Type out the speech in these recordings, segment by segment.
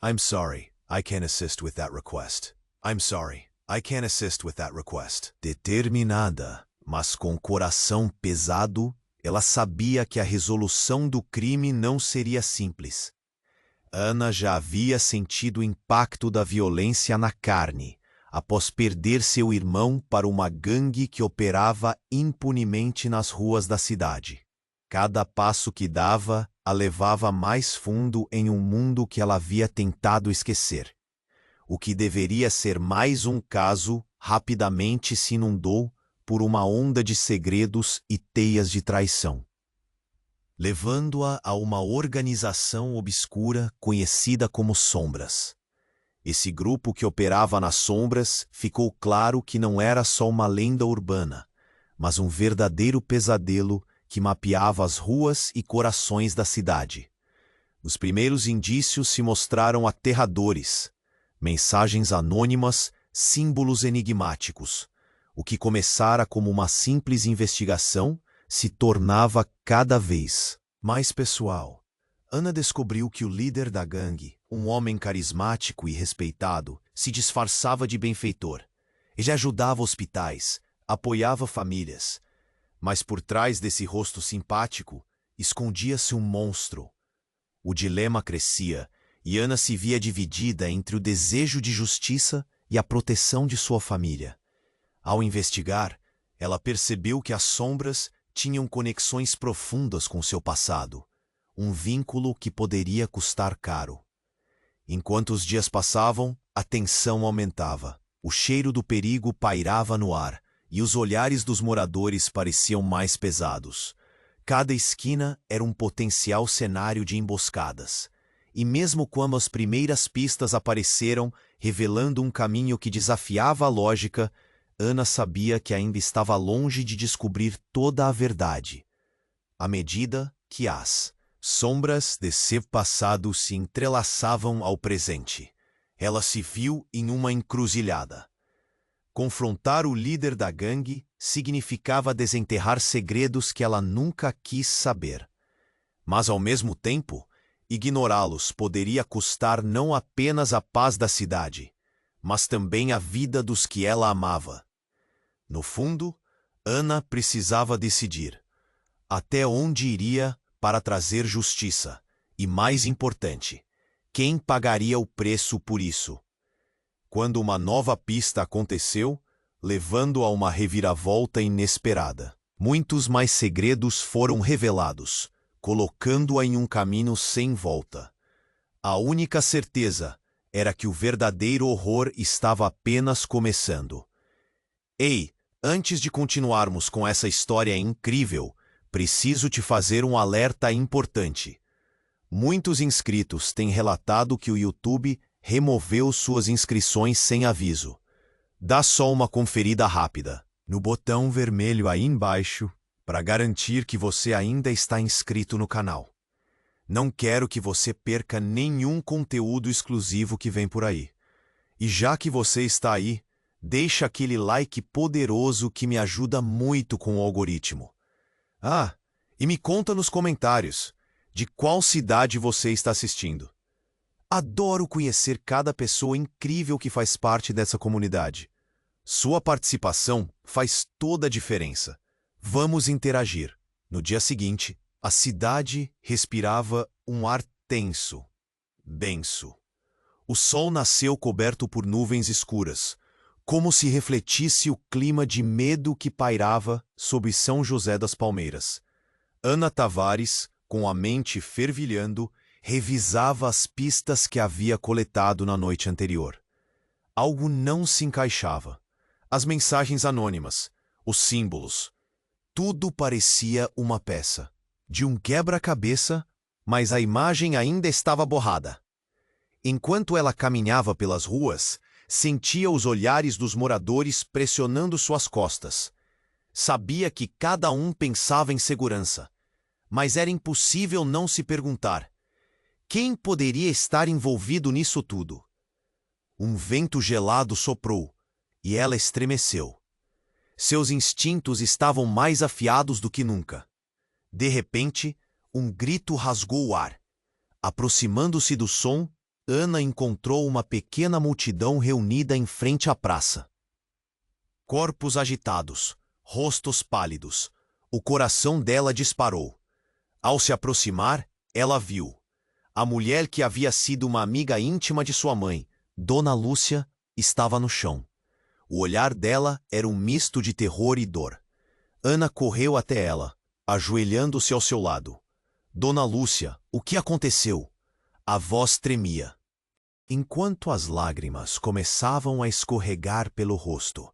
I'm sorry, I can't assist with that request. I'm sorry, I can't assist with that request. Determinada, mas com coração pesado, ela sabia que a resolução do crime não seria simples. Ana já havia sentido o impacto da violência na carne, após perder seu irmão para uma gangue que operava impunemente nas ruas da cidade. Cada passo que dava a levava mais fundo em um mundo que ela havia tentado esquecer. O que deveria ser mais um caso rapidamente se inundou por uma onda de segredos e teias de traição, levando-a a uma organização obscura conhecida como Sombras. Esse grupo que operava nas sombras ficou claro que não era só uma lenda urbana, mas um verdadeiro pesadelo que mapeava as ruas e corações da cidade. Os primeiros indícios se mostraram aterradores. Mensagens anônimas, símbolos enigmáticos. O que começara como uma simples investigação se tornava cada vez mais pessoal. Ana descobriu que o líder da gangue, um homem carismático e respeitado, se disfarçava de benfeitor. Ele ajudava hospitais, apoiava famílias. Mas por trás desse rosto simpático, escondia-se um monstro. O dilema crescia, e Ana se via dividida entre o desejo de justiça e a proteção de sua família. Ao investigar, ela percebeu que as sombras tinham conexões profundas com seu passado, um vínculo que poderia custar caro. Enquanto os dias passavam, a tensão aumentava. O cheiro do perigo pairava no ar, e os olhares dos moradores pareciam mais pesados. Cada esquina era um potencial cenário de emboscadas. E mesmo quando as primeiras pistas apareceram, revelando um caminho que desafiava a lógica, Ana sabia que ainda estava longe de descobrir toda a verdade. À medida que as sombras de seu passado se entrelaçavam ao presente, ela se viu em uma encruzilhada. Confrontar o líder da gangue significava desenterrar segredos que ela nunca quis saber. Mas, ao mesmo tempo, ignorá-los poderia custar não apenas a paz da cidade, mas também a vida dos que ela amava. No fundo, Ana precisava decidir até onde iria para trazer justiça e, mais importante, quem pagaria o preço por isso. Quando uma nova pista aconteceu, levando a uma reviravolta inesperada. Muitos mais segredos foram revelados, colocando-a em um caminho sem volta. A única certeza era que o verdadeiro horror estava apenas começando. Ei, antes de continuarmos com essa história incrível, preciso te fazer um alerta importante. Muitos inscritos têm relatado que o YouTube removeu suas inscrições sem aviso. Dá só uma conferida rápida no botão vermelho aí embaixo para garantir que você ainda está inscrito no canal. Não quero que você perca nenhum conteúdo exclusivo que vem por aí. E já que você está aí, deixa aquele like poderoso que me ajuda muito com o algoritmo. Ah, e me conta nos comentários de qual cidade você está assistindo. Adoro conhecer cada pessoa incrível que faz parte dessa comunidade. Sua participação faz toda a diferença. Vamos interagir. No dia seguinte, a cidade respirava um ar tenso, denso. O sol nasceu coberto por nuvens escuras, como se refletisse o clima de medo que pairava sobre São José das Palmeiras. Ana Tavares, com a mente fervilhando, revisava as pistas que havia coletado na noite anterior. Algo não se encaixava. As mensagens anônimas, os símbolos, tudo parecia uma peça de um quebra-cabeça, mas a imagem ainda estava borrada. Enquanto ela caminhava pelas ruas, sentia os olhares dos moradores pressionando suas costas. Sabia que cada um pensava em segurança, mas era impossível não se perguntar: quem poderia estar envolvido nisso tudo? Um vento gelado soprou, e ela estremeceu. Seus instintos estavam mais afiados do que nunca. De repente, um grito rasgou o ar. Aproximando-se do som, Ana encontrou uma pequena multidão reunida em frente à praça. Corpos agitados, rostos pálidos. O coração dela disparou. Ao se aproximar, ela viu a mulher que havia sido uma amiga íntima de sua mãe, Dona Lúcia, estava no chão. O olhar dela era um misto de terror e dor. Ana correu até ela, ajoelhando-se ao seu lado. Dona Lúcia, o que aconteceu? A voz tremia. Enquanto as lágrimas começavam a escorregar pelo rosto,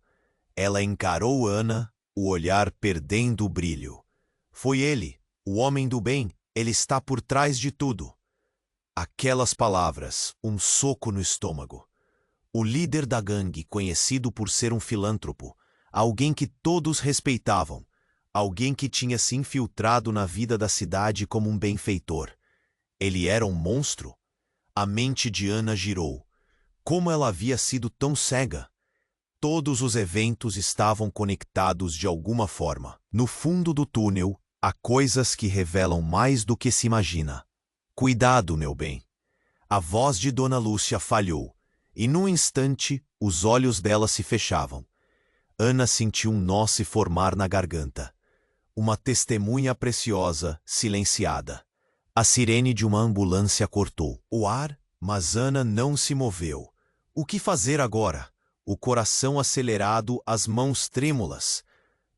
ela encarou Ana, o olhar perdendo o brilho. Foi ele, o homem do bem, ele está por trás de tudo. Aquelas palavras, um soco no estômago. O líder da gangue, conhecido por ser um filântropo, alguém que todos respeitavam, alguém que tinha se infiltrado na vida da cidade como um benfeitor. Ele era um monstro? A mente de Ana girou. Como ela havia sido tão cega? Todos os eventos estavam conectados de alguma forma. No fundo do túnel, há coisas que revelam mais do que se imagina. Cuidado, meu bem. A voz de Dona Lúcia falhou, e num instante os olhos dela se fechavam. Ana sentiu um nó se formar na garganta. Uma testemunha preciosa, silenciada. A sirene de uma ambulância cortou o ar, mas Ana não se moveu. O que fazer agora? O coração acelerado, as mãos trêmulas.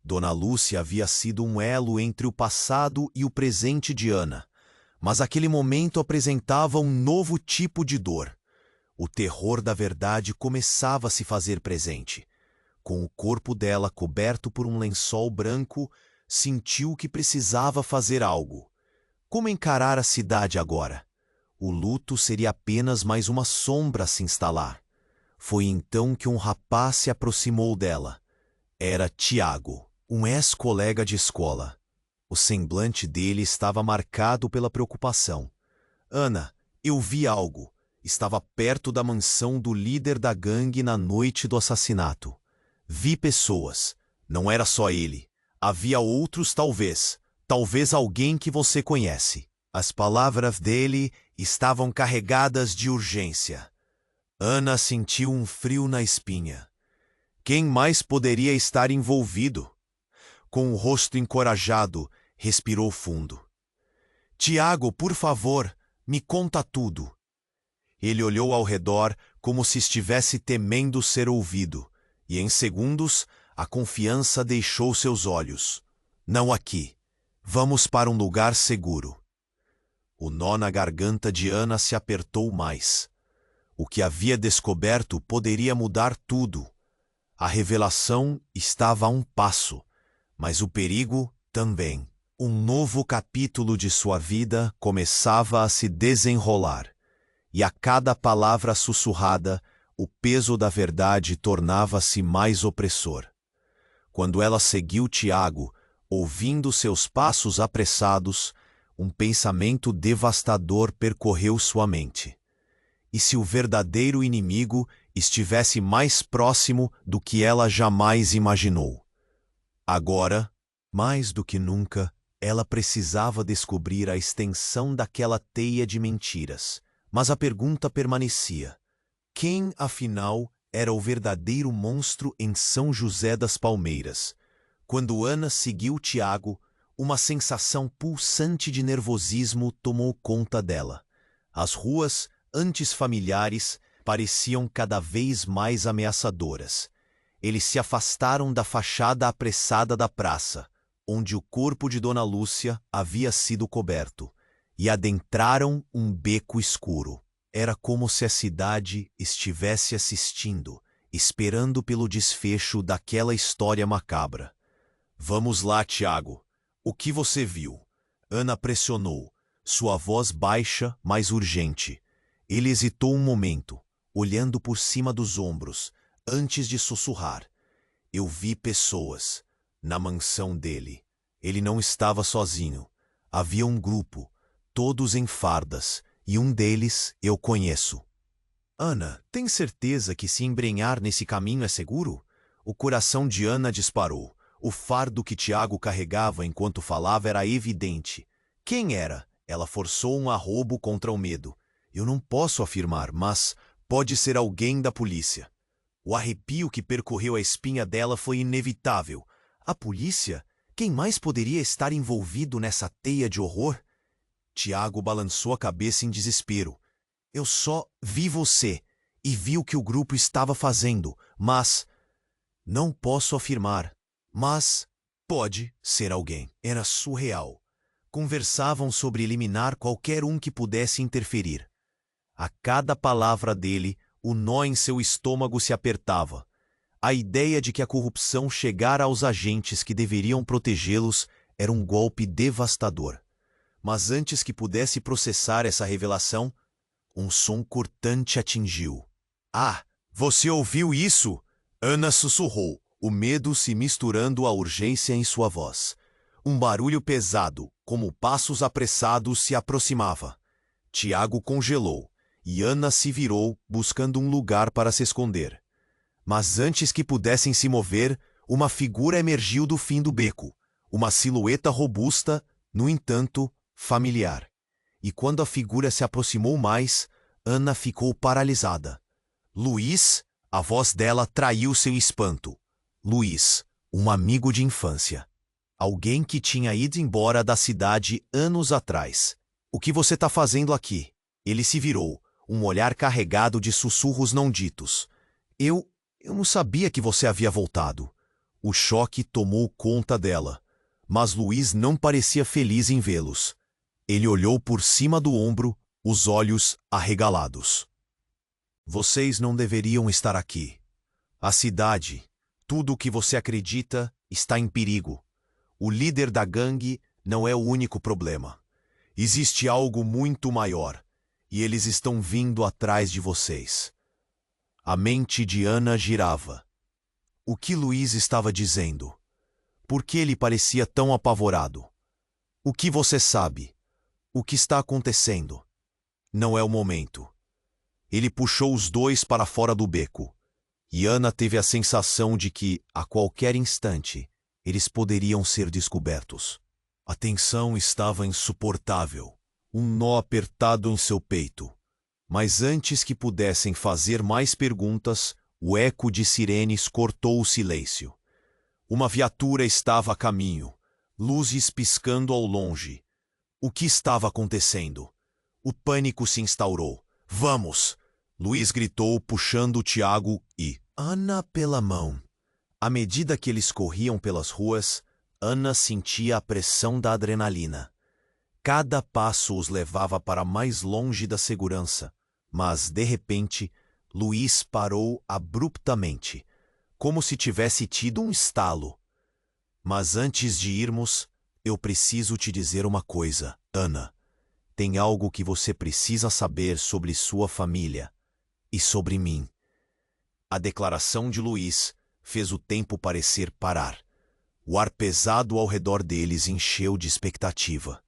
Dona Lúcia havia sido um elo entre o passado e o presente de Ana. Mas aquele momento apresentava um novo tipo de dor. O terror da verdade começava a se fazer presente. Com o corpo dela coberto por um lençol branco, sentiu que precisava fazer algo. Como encarar a cidade agora? O luto seria apenas mais uma sombra a se instalar. Foi então que um rapaz se aproximou dela. Era Tiago, um ex-colega de escola. O semblante dele estava marcado pela preocupação. Ana, eu vi algo. Estava perto da mansão do líder da gangue na noite do assassinato. Vi pessoas. Não era só ele. Havia outros talvez. Talvez alguém que você conhece. As palavras dele estavam carregadas de urgência. Ana sentiu um frio na espinha. Quem mais poderia estar envolvido? Com o rosto encorajado, respirou fundo. Tiago, por favor, me conta tudo. Ele olhou ao redor como se estivesse temendo ser ouvido, e em segundos a confiança deixou seus olhos. Não aqui. Vamos para um lugar seguro. O nó na garganta de Ana se apertou mais. O que havia descoberto poderia mudar tudo. A revelação estava a um passo, mas o perigo também. Um novo capítulo de sua vida começava a se desenrolar, e a cada palavra sussurrada, o peso da verdade tornava-se mais opressor. Quando ela seguiu Tiago, ouvindo seus passos apressados, um pensamento devastador percorreu sua mente. E se o verdadeiro inimigo estivesse mais próximo do que ela jamais imaginou? Agora, mais do que nunca, ela precisava descobrir a extensão daquela teia de mentiras. Mas a pergunta permanecia. Quem, afinal, era o verdadeiro monstro em São José das Palmeiras? Quando Ana seguiu Tiago, uma sensação pulsante de nervosismo tomou conta dela. As ruas, antes familiares, pareciam cada vez mais ameaçadoras. Eles se afastaram da fachada apressada da praça, onde o corpo de Dona Lúcia havia sido coberto, e adentraram um beco escuro. Era como se a cidade estivesse assistindo, esperando pelo desfecho daquela história macabra. Vamos lá, Tiago. O que você viu? Ana pressionou, sua voz baixa, mas urgente. Ele hesitou um momento, olhando por cima dos ombros, antes de sussurrar. Eu vi pessoas. Na mansão dele. Ele não estava sozinho. Havia um grupo, todos em fardas, e um deles eu conheço. Ana, tem certeza que se embrenhar nesse caminho é seguro? O coração de Ana disparou. O fardo que Tiago carregava enquanto falava era evidente. Quem era? Ela forçou um arrobo contra o medo. Eu não posso afirmar, mas pode ser alguém da polícia. O arrepio que percorreu a espinha dela foi inevitável. A polícia? Quem mais poderia estar envolvido nessa teia de horror? Tiago balançou a cabeça em desespero. Eu só vi você e vi o que o grupo estava fazendo, mas... Não posso afirmar, mas pode ser alguém. Era surreal. Conversavam sobre eliminar qualquer um que pudesse interferir. A cada palavra dele, o nó em seu estômago se apertava. A ideia de que a corrupção chegara aos agentes que deveriam protegê-los era um golpe devastador. Mas antes que pudesse processar essa revelação, um som cortante atingiu. Ah, você ouviu isso? Ana sussurrou, o medo se misturando à urgência em sua voz. Um barulho pesado, como passos apressados, se aproximava. Tiago congelou, e Ana se virou, buscando um lugar para se esconder. Mas antes que pudessem se mover, uma figura emergiu do fim do beco. Uma silhueta robusta, no entanto, familiar. E quando a figura se aproximou mais, Ana ficou paralisada. Luiz, a voz dela traiu seu espanto. Luiz, um amigo de infância. Alguém que tinha ido embora da cidade anos atrás. O que você está fazendo aqui? Ele se virou, um olhar carregado de sussurros não ditos. Eu não sabia que você havia voltado. O choque tomou conta dela, mas Luiz não parecia feliz em vê-los. Ele olhou por cima do ombro, os olhos arregalados. Vocês não deveriam estar aqui. A cidade, tudo o que você acredita, está em perigo. O líder da gangue não é o único problema. Existe algo muito maior, e eles estão vindo atrás de vocês. A mente de Ana girava. O que Luiz estava dizendo? Por que ele parecia tão apavorado? O que você sabe? O que está acontecendo? Não é o momento. Ele puxou os dois para fora do beco, e Ana teve a sensação de que, a qualquer instante, eles poderiam ser descobertos. A tensão estava insuportável, um nó apertado em seu peito. Mas antes que pudessem fazer mais perguntas, o eco de sirenes cortou o silêncio. Uma viatura estava a caminho, luzes piscando ao longe. O que estava acontecendo? O pânico se instaurou. Vamos! Luiz gritou, puxando Tiago e Ana pela mão. À medida que eles corriam pelas ruas, Ana sentia a pressão da adrenalina. Cada passo os levava para mais longe da segurança, mas, de repente, Luiz parou abruptamente, como se tivesse tido um estalo. Mas antes de irmos, eu preciso te dizer uma coisa, Ana. Tem algo que você precisa saber sobre sua família e sobre mim. A declaração de Luiz fez o tempo parecer parar. O ar pesado ao redor deles encheu de expectativa.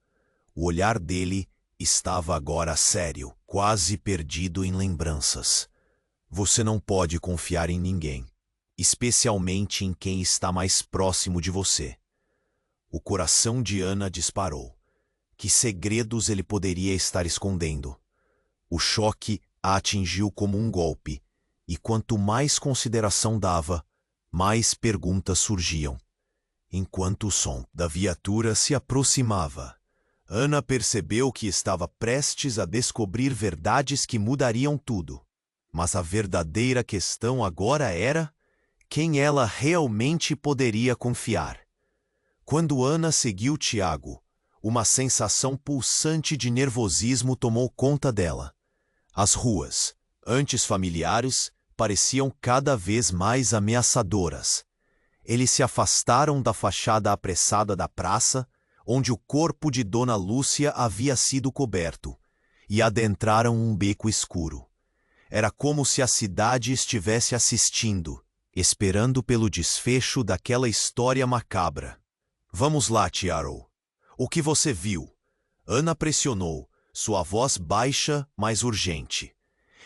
O olhar dele estava agora sério, quase perdido em lembranças. Você não pode confiar em ninguém, especialmente em quem está mais próximo de você. O coração de Ana disparou. Que segredos ele poderia estar escondendo? O choque a atingiu como um golpe, e quanto mais consideração dava, mais perguntas surgiam. Enquanto o som da viatura se aproximava, Ana percebeu que estava prestes a descobrir verdades que mudariam tudo. Mas a verdadeira questão agora era quem ela realmente poderia confiar. Quando Ana seguiu Tiago, uma sensação pulsante de nervosismo tomou conta dela. As ruas, antes familiares, pareciam cada vez mais ameaçadoras. Eles se afastaram da fachada apressada da praça, onde o corpo de Dona Lúcia havia sido coberto, e adentraram um beco escuro. Era como se a cidade estivesse assistindo, esperando pelo desfecho daquela história macabra. Vamos lá, Tiago. O que você viu? Ana pressionou, sua voz baixa, mas urgente.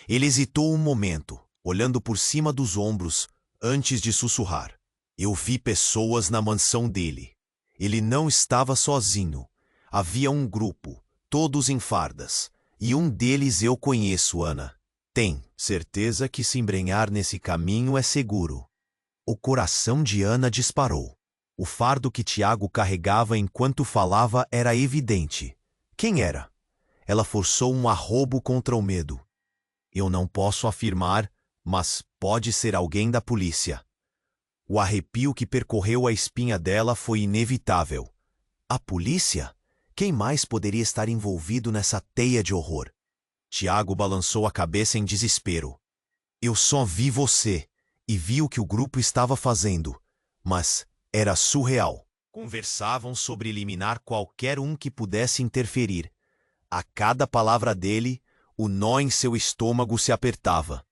Ele hesitou um momento, olhando por cima dos ombros, antes de sussurrar. Eu vi pessoas na mansão dele. Ele não estava sozinho. Havia um grupo, todos em fardas, E um deles eu conheço, Ana. Tem certeza que se embrenhar nesse caminho é seguro. O coração de Ana disparou. O fardo que Tiago carregava enquanto falava era evidente. Quem era? Ela forçou um arrobo contra o medo. Eu não posso afirmar, mas pode ser alguém da polícia. O arrepio que percorreu a espinha dela foi inevitável. A polícia? Quem mais poderia estar envolvido nessa teia de horror? Tiago balançou a cabeça em desespero. Eu só vi você e vi o que o grupo estava fazendo, mas era surreal. Conversavam sobre eliminar qualquer um que pudesse interferir. A cada palavra dele, o nó em seu estômago se apertava.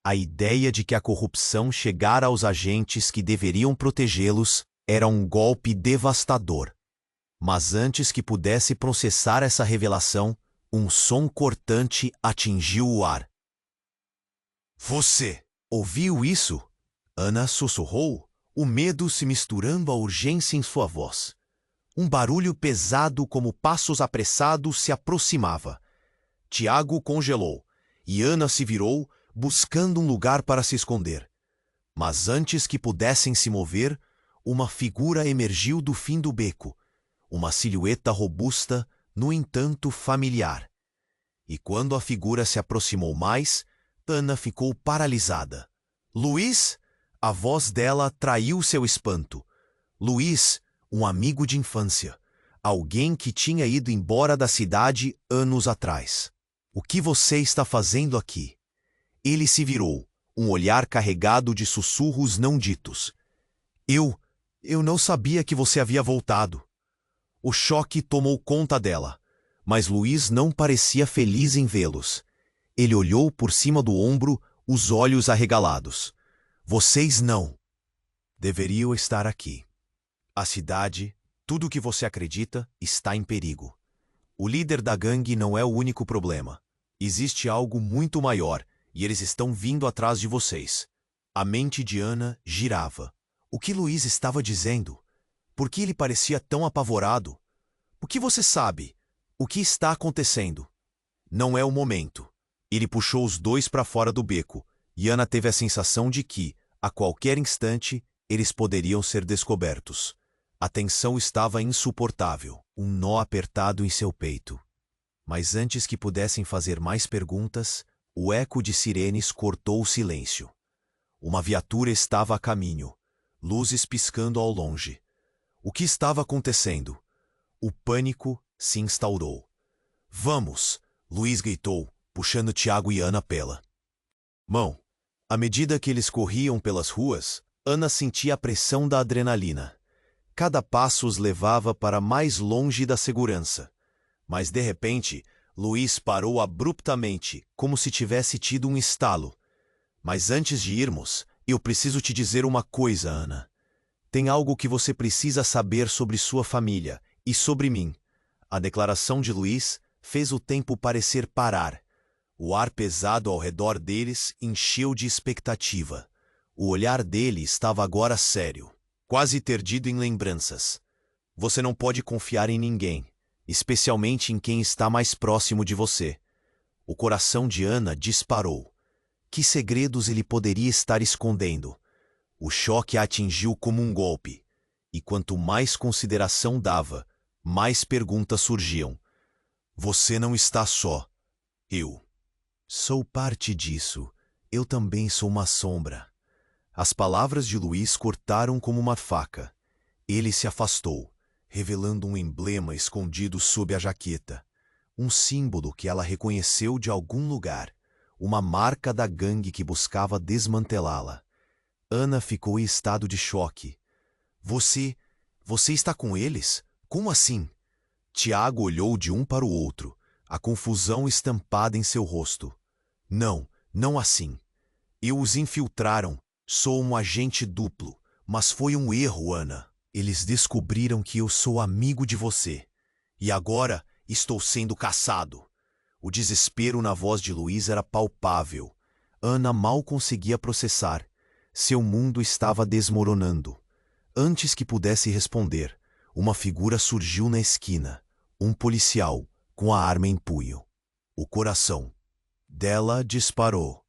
A ideia de que a corrupção chegara aos agentes que deveriam protegê-los era um golpe devastador. Mas antes que pudesse processar essa revelação, um som cortante atingiu o ar. Você ouviu isso? Ana sussurrou, o medo se misturando à urgência em sua voz. Um barulho pesado como passos apressados se aproximava. Tiago congelou, e Ana se virou, buscando um lugar para se esconder. Mas antes que pudessem se mover, uma figura emergiu do fim do beco. Uma silhueta robusta, no entanto familiar. E quando a figura se aproximou mais, Ana ficou paralisada. Luiz? A voz dela traiu seu espanto. Luiz, um amigo de infância. Alguém que tinha ido embora da cidade anos atrás. O que você está fazendo aqui? Ele se virou, um olhar carregado de sussurros não ditos. Eu não sabia que você havia voltado. O choque tomou conta dela, mas Luiz não parecia feliz em vê-los. Ele olhou por cima do ombro, os olhos arregalados. Vocês não deveriam estar aqui. A cidade, tudo o que você acredita, está em perigo. O líder da gangue não é o único problema. Existe algo muito maior, e eles estão vindo atrás de vocês. A mente de Ana girava. O que Luiz estava dizendo? Por que ele parecia tão apavorado? O que você sabe? O que está acontecendo? Não é o momento. Ele puxou os dois para fora do beco, e Ana teve a sensação de que, a qualquer instante, eles poderiam ser descobertos. A tensão estava insuportável, um nó apertado em seu peito. Mas antes que pudessem fazer mais perguntas, o eco de sirenes cortou o silêncio. Uma viatura estava a caminho, luzes piscando ao longe. O que estava acontecendo? O pânico se instaurou. Vamos! Luiz gritou, puxando Tiago e Ana pela mão. À medida que eles corriam pelas ruas, Ana sentia a pressão da adrenalina. Cada passo os levava para mais longe da segurança. Mas, de repente, Luiz parou abruptamente, como se tivesse tido um estalo. Mas antes de irmos, eu preciso te dizer uma coisa, Ana. Tem algo que você precisa saber sobre sua família e sobre mim. A declaração de Luiz fez o tempo parecer parar. O ar pesado ao redor deles encheu de expectativa. O olhar dele estava agora sério, quase perdido em lembranças. Você não pode confiar em ninguém, especialmente em quem está mais próximo de você. O coração de Ana disparou. Que segredos ele poderia estar escondendo? O choque a atingiu como um golpe. E quanto mais consideração dava, mais perguntas surgiam. Você não está só. Eu sou parte disso. Eu também sou uma sombra. As palavras de Luiz cortaram como uma faca. Ele se afastou, revelando um emblema escondido sob a jaqueta. Um símbolo que ela reconheceu de algum lugar. Uma marca da gangue que buscava desmantelá-la. Ana ficou em estado de choque. Você está com eles? Como assim? Tiago olhou de um para o outro, a confusão estampada em seu rosto. Não assim. Os infiltraram. Sou um agente duplo, mas foi um erro, Ana. Eles descobriram que eu sou amigo de você. E agora estou sendo caçado. O desespero na voz de Luiz era palpável. Ana mal conseguia processar. Seu mundo estava desmoronando. Antes que pudesse responder, uma figura surgiu na esquina. Um policial, com a arma em punho. O coração dela disparou.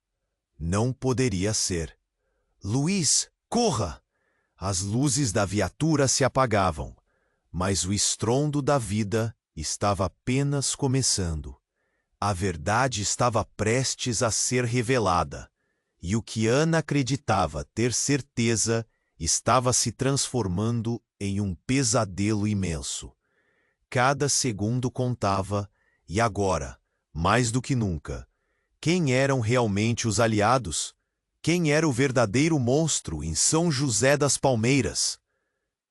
Não poderia ser. Luiz, corra! As luzes da viatura se apagavam, mas o estrondo da vida estava apenas começando. A verdade estava prestes a ser revelada, e o que Ana acreditava ter certeza estava se transformando em um pesadelo imenso. Cada segundo contava, e agora, mais do que nunca, quem eram realmente os aliados? Quem era o verdadeiro monstro em São José das Palmeiras?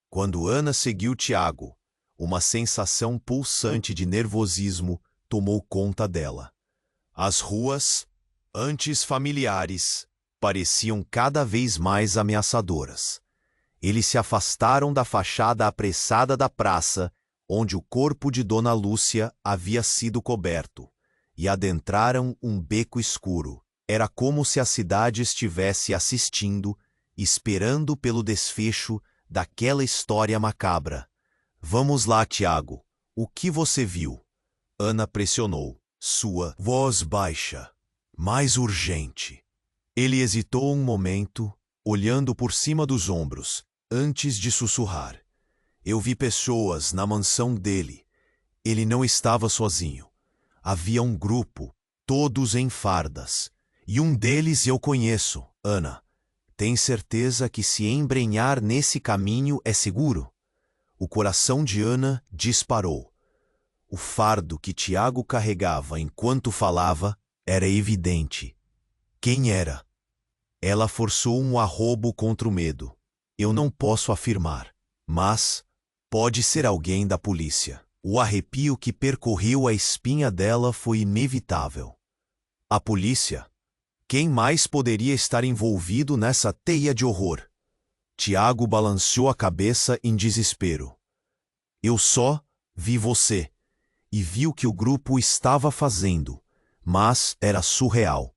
Quando Ana seguiu Tiago, uma sensação pulsante de nervosismo tomou conta dela. As ruas, antes familiares, pareciam cada vez mais ameaçadoras. Eles se afastaram da fachada apressada da praça, onde o corpo de Dona Lúcia havia sido coberto, e adentraram um beco escuro. Era como se a cidade estivesse assistindo, esperando pelo desfecho daquela história macabra. Vamos lá, Tiago. O que você viu? Ana pressionou, sua voz baixa, mais urgente. Ele hesitou um momento, olhando por cima dos ombros, antes de sussurrar. Eu vi pessoas na mansão dele. Ele não estava sozinho. Havia um grupo, todos em fardas. E um deles eu conheço, Ana. Tem certeza que se embrenhar nesse caminho é seguro? O coração de Ana disparou. O fardo que Tiago carregava enquanto falava era evidente. Quem era? Ela forçou um arrobo contra o medo. Eu não posso afirmar, mas pode ser alguém da polícia. O arrepio que percorreu a espinha dela foi inevitável. A polícia? Quem mais poderia estar envolvido nessa teia de horror? Tiago balançou a cabeça em desespero. Eu só vi você, e vi o que o grupo estava fazendo, mas era surreal.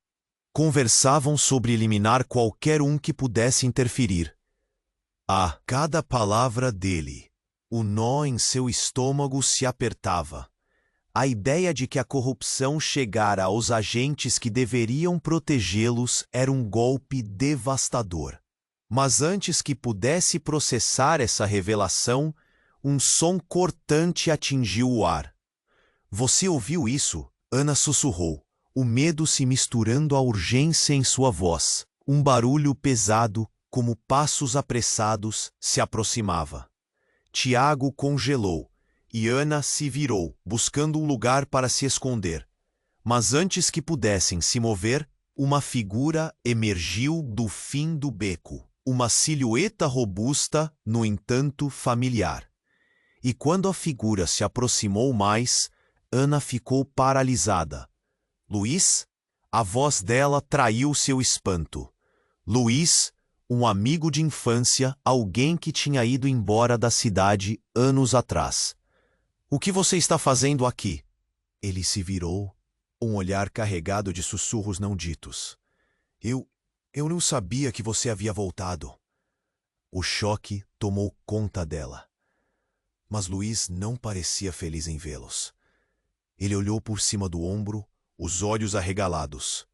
Conversavam sobre eliminar qualquer um que pudesse interferir. A cada palavra dele, o nó em seu estômago se apertava. A ideia de que a corrupção chegara aos agentes que deveriam protegê-los era um golpe devastador. Mas antes que pudesse processar essa revelação, um som cortante atingiu o ar. Você ouviu isso? Ana sussurrou, o medo se misturando à urgência em sua voz. Um barulho pesado, como passos apressados, se aproximava. Tiago congelou. E Ana se virou, buscando um lugar para se esconder. Mas antes que pudessem se mover, uma figura emergiu do fim do beco. Uma silhueta robusta, no entanto familiar. E quando a figura se aproximou mais, Ana ficou paralisada. Luiz? A voz dela traiu seu espanto. Luiz, um amigo de infância, alguém que tinha ido embora da cidade anos atrás. O que você está fazendo aqui? Ele se virou, um olhar carregado de sussurros não ditos. Eu não sabia que você havia voltado. O choque tomou conta dela. Mas Luiz não parecia feliz em vê-los. Ele olhou por cima do ombro, os olhos arregalados.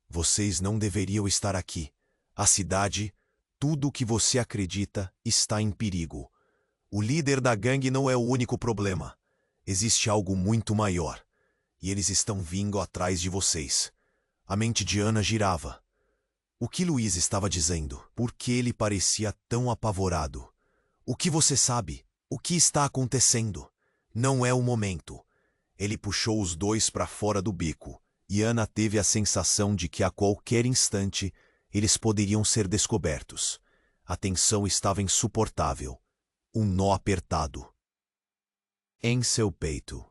Vocês não deveriam estar aqui. A cidade, tudo o que você acredita, está em perigo. O líder da gangue não é o único problema. Existe algo muito maior. E eles estão vindo atrás de vocês. A mente de Ana girava. O que Luiz estava dizendo? Por que ele parecia tão apavorado? O que você sabe? O que está acontecendo? Não é o momento. Ele puxou os dois para fora do beco, e Ana teve a sensação de que a qualquer instante eles poderiam ser descobertos. A tensão estava insuportável. Um nó apertado em seu peito.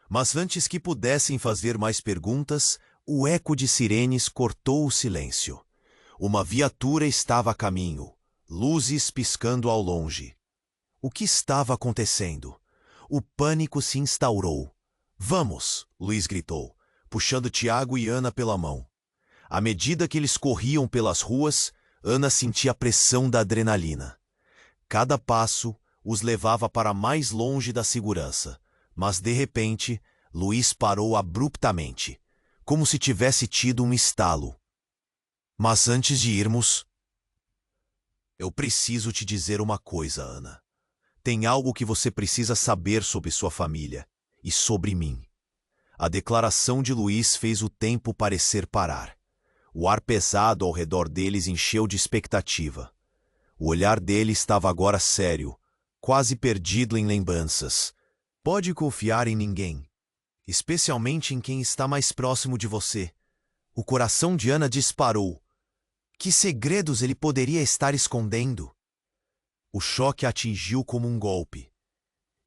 Mas antes que pudessem fazer mais perguntas, o eco de sirenes cortou o silêncio. Uma viatura estava a caminho, luzes piscando ao longe. O que estava acontecendo? O pânico se instaurou. Vamos, Luiz gritou, puxando Tiago e Ana pela mão. À medida que eles corriam pelas ruas, Ana sentia a pressão da adrenalina. Cada passo os levava para mais longe da segurança, mas de repente, Luiz parou abruptamente, como se tivesse tido um estalo. Mas antes de irmos, eu preciso te dizer uma coisa, Ana. Tem algo que você precisa saber sobre sua família e sobre mim. A declaração de Luiz fez o tempo parecer parar. O ar pesado ao redor deles encheu de expectativa. O olhar dele estava agora sério, quase perdido em lembranças. Pode confiar em ninguém, especialmente em quem está mais próximo de você. O coração de Ana disparou. Que segredos ele poderia estar escondendo? O choque a atingiu como um golpe.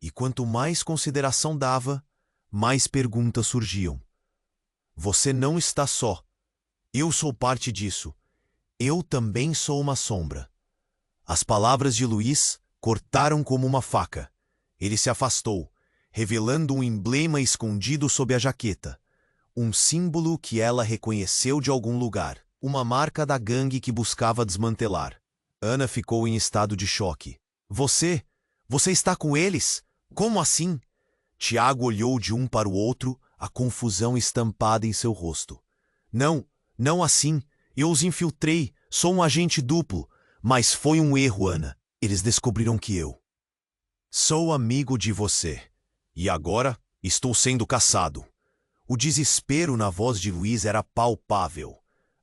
E quanto mais consideração dava, mais perguntas surgiam. Você não está só. Eu sou parte disso. Eu também sou uma sombra. As palavras de Luiz cortaram como uma faca. Ele se afastou, revelando um emblema escondido sob a jaqueta. Um símbolo que ela reconheceu de algum lugar. Uma marca da gangue que buscava desmantelar. Ana ficou em estado de choque. Você está com eles? Como assim? Tiago olhou de um para o outro, a confusão estampada em seu rosto. Não assim. Eu os infiltrei. Sou um agente duplo. Mas foi um erro, Ana. Eles descobriram que eu sou amigo de você. E agora estou sendo caçado. O desespero na voz de Luiz era palpável.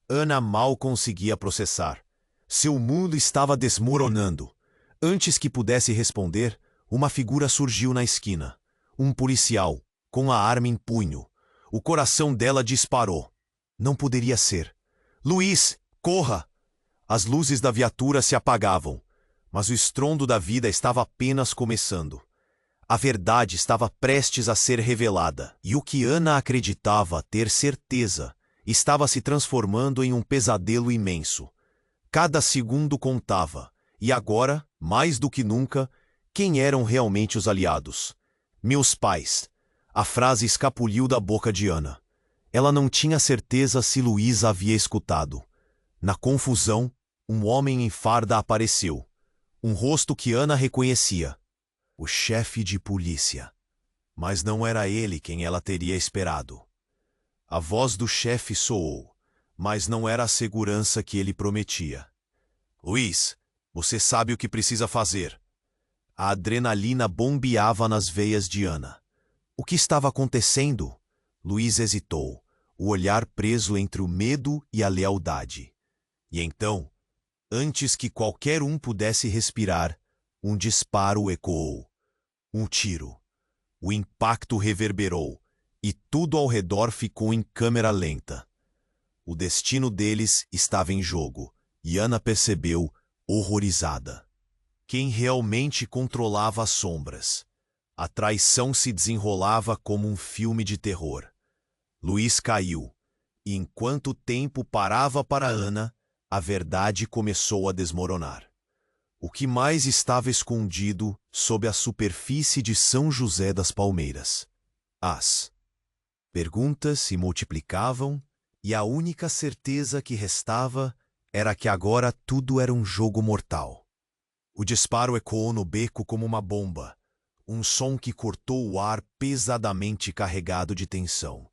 Ana mal conseguia processar. Seu mundo estava desmoronando. Antes que pudesse responder, uma figura surgiu na esquina. Um policial, com a arma em punho. O coração dela disparou. Não poderia ser. Luiz, corra! As luzes da viatura se apagavam, mas o estrondo da vida estava apenas começando. A verdade estava prestes a ser revelada, e o que Ana acreditava ter certeza estava se transformando em um pesadelo imenso. Cada segundo contava, e agora, mais do que nunca, quem eram realmente os aliados? Meus pais. A frase escapuliu da boca de Ana. Ela não tinha certeza se Luiz havia escutado. Na confusão, um homem em farda apareceu. Um rosto que Ana reconhecia. O chefe de polícia. Mas não era ele quem ela teria esperado. A voz do chefe soou, mas não era a segurança que ele prometia. Luiz, você sabe o que precisa fazer. A adrenalina bombeava nas veias de Ana. O que estava acontecendo? Luiz hesitou, o olhar preso entre o medo e a lealdade. E então, antes que qualquer um pudesse respirar, um disparo ecoou. Um tiro. O impacto reverberou, e tudo ao redor ficou em câmera lenta. O destino deles estava em jogo, e Ana percebeu, horrorizada. Quem realmente controlava as sombras? A traição se desenrolava como um filme de terror. Luiz caiu, e enquanto o tempo parava para Ana, a verdade começou a desmoronar. O que mais estava escondido sob a superfície de São José das Palmeiras? As perguntas se multiplicavam, e a única certeza que restava era que agora tudo era um jogo mortal. O disparo ecoou no beco como uma bomba, um som que cortou o ar pesadamente carregado de tensão.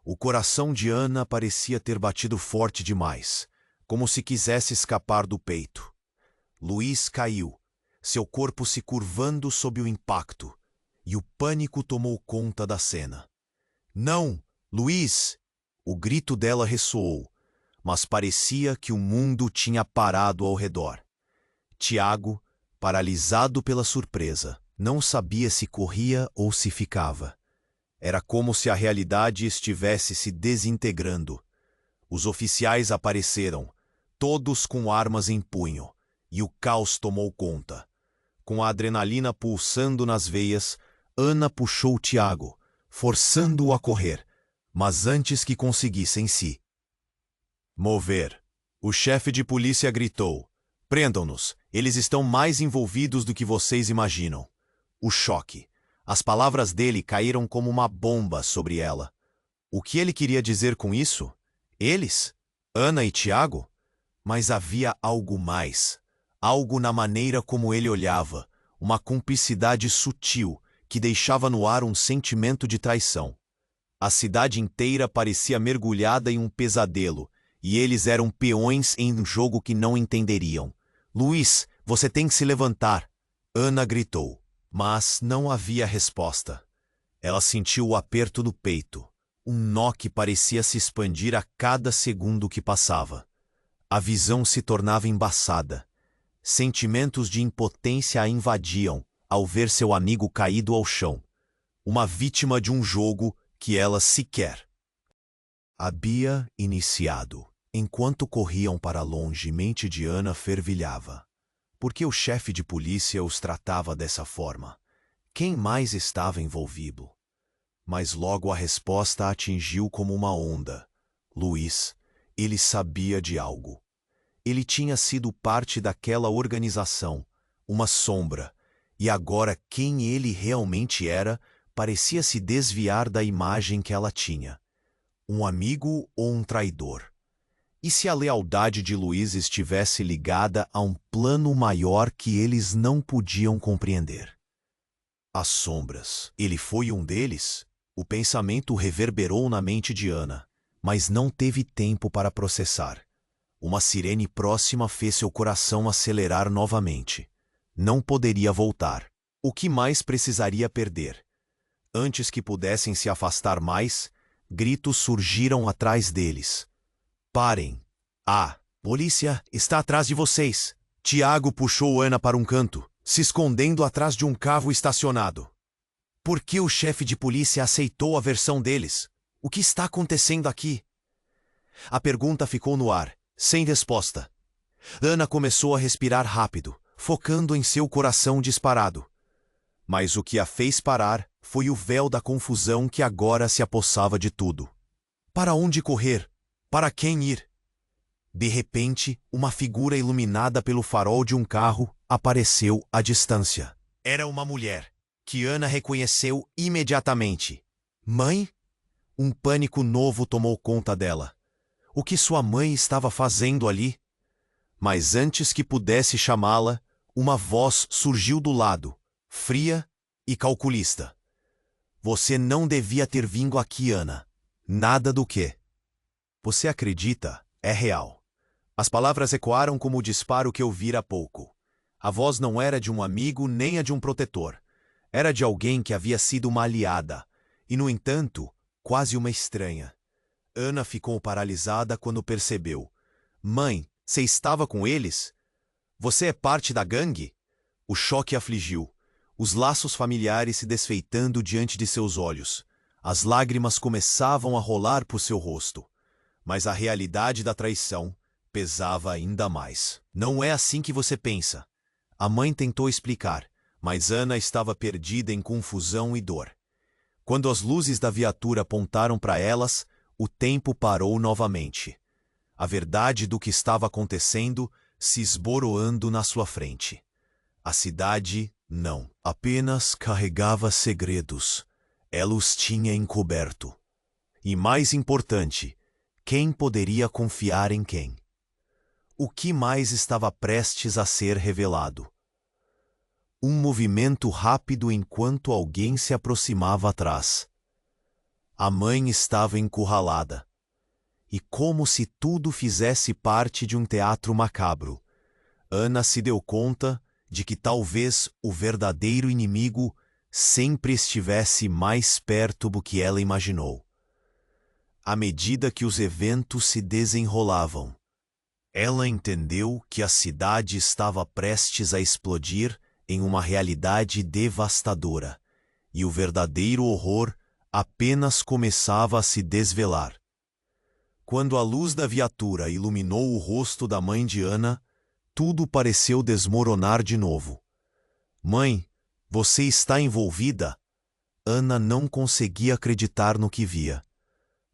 O coração de Ana parecia ter batido forte demais, como se quisesse escapar do peito. Luiz caiu, seu corpo se curvando sob o impacto, e o pânico tomou conta da cena. Não, Luiz! O grito dela ressoou, mas parecia que o mundo tinha parado ao redor. Tiago, paralisado pela surpresa, não sabia se corria ou se ficava. Era como se a realidade estivesse se desintegrando. Os oficiais apareceram, todos com armas em punho, e o caos tomou conta. Com a adrenalina pulsando nas veias, Ana puxou Tiago, forçando-o a correr, mas antes que conseguissem se mover, o chefe de polícia gritou: "Prendam-nos, eles estão mais envolvidos do que vocês imaginam." O choque. As palavras dele caíram como uma bomba sobre ela. O que ele queria dizer com isso? Eles? Ana e Tiago? Mas havia algo mais. Algo na maneira como ele olhava, uma cumplicidade sutil que deixava no ar um sentimento de traição. A cidade inteira parecia mergulhada em um pesadelo, e eles eram peões em um jogo que não entenderiam. Luiz, você tem que se levantar, Ana gritou. Mas não havia resposta. Ela sentiu o aperto no peito, um nó que parecia se expandir a cada segundo que passava. A visão se tornava embaçada. Sentimentos de impotência a invadiam ao ver seu amigo caído ao chão, uma vítima de um jogo que ela sequer havia iniciado. Enquanto corriam para longe, mente de Ana fervilhava. Por que o chefe de polícia os tratava dessa forma? Quem mais estava envolvido? Mas logo a resposta a atingiu como uma onda. Luiz, ele sabia de algo. Ele tinha sido parte daquela organização, uma sombra, e agora quem ele realmente era parecia se desviar da imagem que ela tinha. Um amigo ou um traidor? E se a lealdade de Luiz estivesse ligada a um plano maior que eles não podiam compreender? As sombras. Ele foi um deles? O pensamento reverberou na mente de Ana, mas não teve tempo para processar. Uma sirene próxima fez seu coração acelerar novamente. Não poderia voltar. O que mais precisaria perder? Antes que pudessem se afastar mais, gritos surgiram atrás deles. Parem! Ah, polícia está atrás de vocês! Tiago puxou Ana para um canto, se escondendo atrás de um carro estacionado. Por que o chefe de polícia aceitou a versão deles? O que está acontecendo aqui? A pergunta ficou no ar, sem resposta. Ana começou a respirar rápido, focando em seu coração disparado. Mas o que a fez parar foi o véu da confusão que agora se apossava de tudo. Para onde correr? Para quem ir? De repente, uma figura iluminada pelo farol de um carro apareceu à distância. Era uma mulher, que Ana reconheceu imediatamente. Mãe? Um pânico novo tomou conta dela. O que sua mãe estava fazendo ali? Mas antes que pudesse chamá-la, uma voz surgiu do lado, fria e calculista. Você não devia ter vindo aqui, Ana. Nada do que você acredita é real. As palavras ecoaram como o disparo que eu vira há pouco. A voz não era de um amigo nem a de um protetor. Era de alguém que havia sido uma aliada, e, no entanto, quase uma estranha. Ana ficou paralisada quando percebeu. Mãe, você estava com eles? Você é parte da gangue? O choque afligiu. Os laços familiares se desfeitando diante de seus olhos. As lágrimas começavam a rolar por seu rosto. Mas a realidade da traição pesava ainda mais. Não é assim que você pensa. A mãe tentou explicar, mas Ana estava perdida em confusão e dor. Quando as luzes da viatura apontaram para elas, o tempo parou novamente. A verdade do que estava acontecendo se esboroando na sua frente. A cidade, não, apenas carregava segredos. Ela os tinha encoberto. E mais importante, quem poderia confiar em quem? O que mais estava prestes a ser revelado? Um movimento rápido enquanto alguém se aproximava atrás. A mãe estava encurralada. E como se tudo fizesse parte de um teatro macabro, Ana se deu conta de que talvez o verdadeiro inimigo sempre estivesse mais perto do que ela imaginou. À medida que os eventos se desenrolavam, ela entendeu que a cidade estava prestes a explodir em uma realidade devastadora, e o verdadeiro horror apenas começava a se desvelar. Quando a luz da viatura iluminou o rosto da mãe de Ana, tudo pareceu desmoronar de novo. Mãe, você está envolvida? Ana não conseguia acreditar no que via.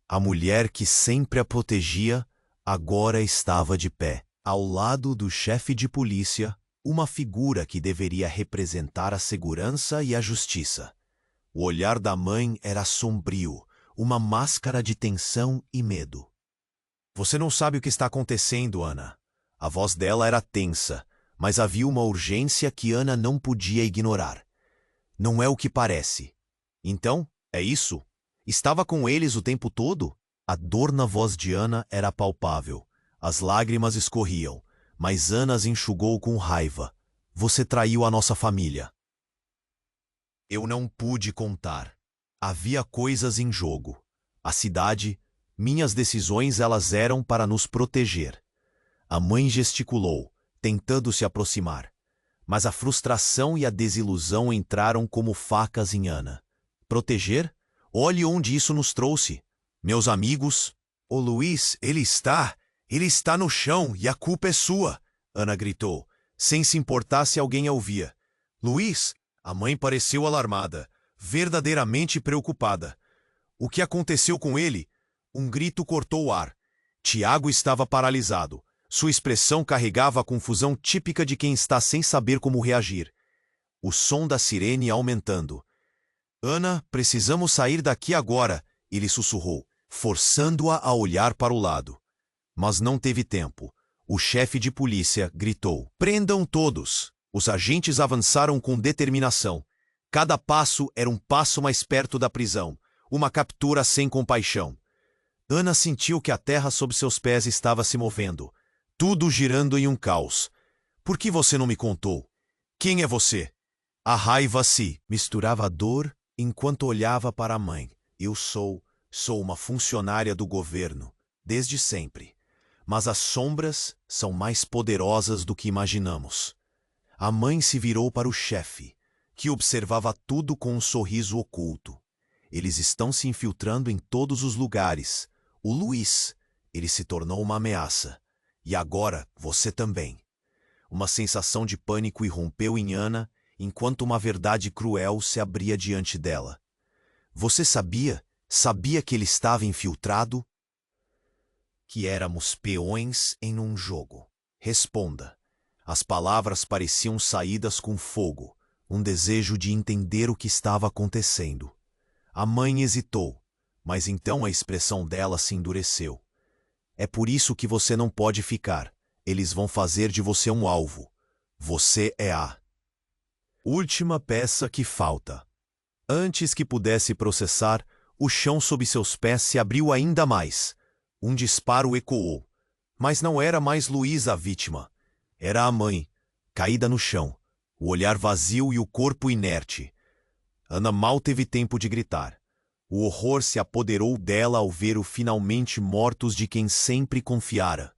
A mulher que sempre a protegia agora estava de pé, ao lado do chefe de polícia, uma figura que deveria representar a segurança e a justiça. O olhar da mãe era sombrio, uma máscara de tensão e medo. Você não sabe o que está acontecendo, Ana. A voz dela era tensa, mas havia uma urgência que Ana não podia ignorar. Não é o que parece. Então, é isso? Estava com eles o tempo todo? A dor na voz de Ana era palpável. As lágrimas escorriam, mas Ana as enxugou com raiva. Você traiu a nossa família. Eu não pude contar. Havia coisas em jogo. A cidade, minhas decisões, elas eram para nos proteger. A mãe gesticulou, tentando se aproximar. Mas a frustração e a desilusão entraram como facas em Ana. Proteger? Olhe onde isso nos trouxe. Meus amigos... O Luiz, ele está no chão e a culpa é sua, Ana gritou, sem se importar se alguém a ouvia. Luiz, a mãe pareceu alarmada, verdadeiramente preocupada. O que aconteceu com ele? Um grito cortou o ar. Tiago estava paralisado. Sua expressão carregava a confusão típica de quem está sem saber como reagir. O som da sirene aumentando. Ana, precisamos sair daqui agora, ele sussurrou, forçando-a a olhar para o lado. Mas não teve tempo. O chefe de polícia gritou: "Prendam todos!" Os agentes avançaram com determinação. Cada passo era um passo mais perto da prisão, uma captura sem compaixão. Ana sentiu que a terra sob seus pés estava se movendo, tudo girando em um caos. Por que você não me contou? Quem é você? A raiva se misturava à dor enquanto olhava para a mãe. Eu sou uma funcionária do governo, desde sempre. Mas as sombras são mais poderosas do que imaginamos. A mãe se virou para o chefe, que observava tudo com um sorriso oculto. Eles estão se infiltrando em todos os lugares. O Luiz, ele se tornou uma ameaça. E agora, você também. Uma sensação de pânico irrompeu em Ana, enquanto uma verdade cruel se abria diante dela. Você sabia que ele estava infiltrado? Que éramos peões em um jogo. Responda. As palavras pareciam saídas com fogo, um desejo de entender o que estava acontecendo. A mãe hesitou, mas então a expressão dela se endureceu. É por isso que você não pode ficar. Eles vão fazer de você um alvo. Você é a última peça que falta. Antes que pudesse processar, o chão sob seus pés se abriu ainda mais. Um disparo ecoou. Mas não era mais Luiz a vítima. Era a mãe, caída no chão, o olhar vazio e o corpo inerte. Ana mal teve tempo de gritar. O horror se apoderou dela ao ver o finalmente mortos de quem sempre confiara.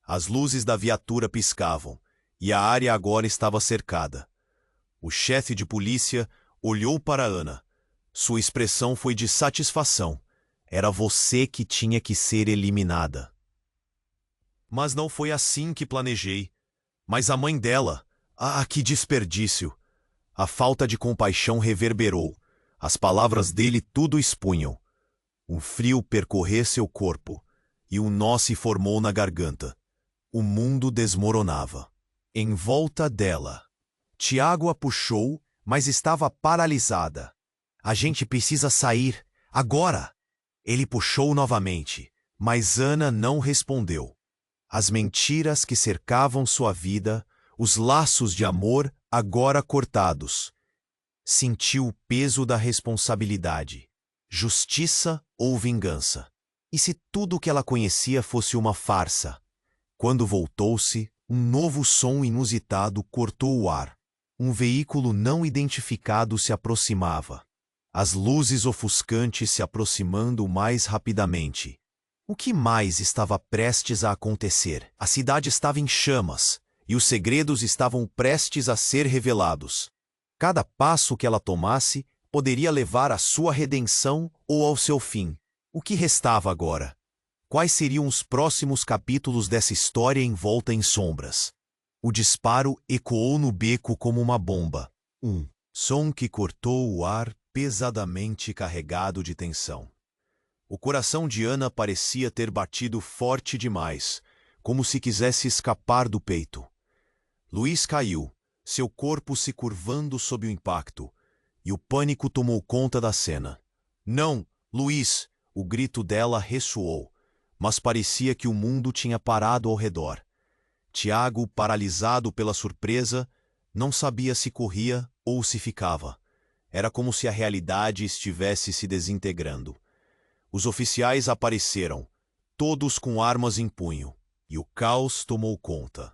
As luzes da viatura piscavam, e a área agora estava cercada. O chefe de polícia olhou para Ana. Sua expressão foi de satisfação. Era você que tinha que ser eliminada. Mas não foi assim que planejei. Mas a mãe dela... Ah, que desperdício! A falta de compaixão reverberou. As palavras dele tudo expunham. Um frio percorreu seu corpo, e um nó se formou na garganta. O mundo desmoronava. Em volta dela. Tiago a puxou, mas estava paralisada. A gente precisa sair, agora! Ele puxou novamente, mas Ana não respondeu. As mentiras que cercavam sua vida, os laços de amor agora cortados. Sentiu o peso da responsabilidade. Justiça ou vingança? E se tudo o que ela conhecia fosse uma farsa? Quando voltou-se, um novo som inusitado cortou o ar. Um veículo não identificado se aproximava. As luzes ofuscantes se aproximando mais rapidamente. O que mais estava prestes a acontecer? A cidade estava em chamas, e os segredos estavam prestes a ser revelados. Cada passo que ela tomasse poderia levar à sua redenção ou ao seu fim. O que restava agora? Quais seriam os próximos capítulos dessa história envolta em sombras? O disparo ecoou no beco como uma bomba. Um som que cortou o ar, pesadamente carregado de tensão. O coração de Ana parecia ter batido forte demais, como se quisesse escapar do peito. Luiz caiu, seu corpo se curvando sob o impacto, e o pânico tomou conta da cena. Não, Luiz! O grito dela ressoou, mas parecia que o mundo tinha parado ao redor. Tiago, paralisado pela surpresa, não sabia se corria ou se ficava. Era como se a realidade estivesse se desintegrando. Os oficiais apareceram, todos com armas em punho, e o caos tomou conta.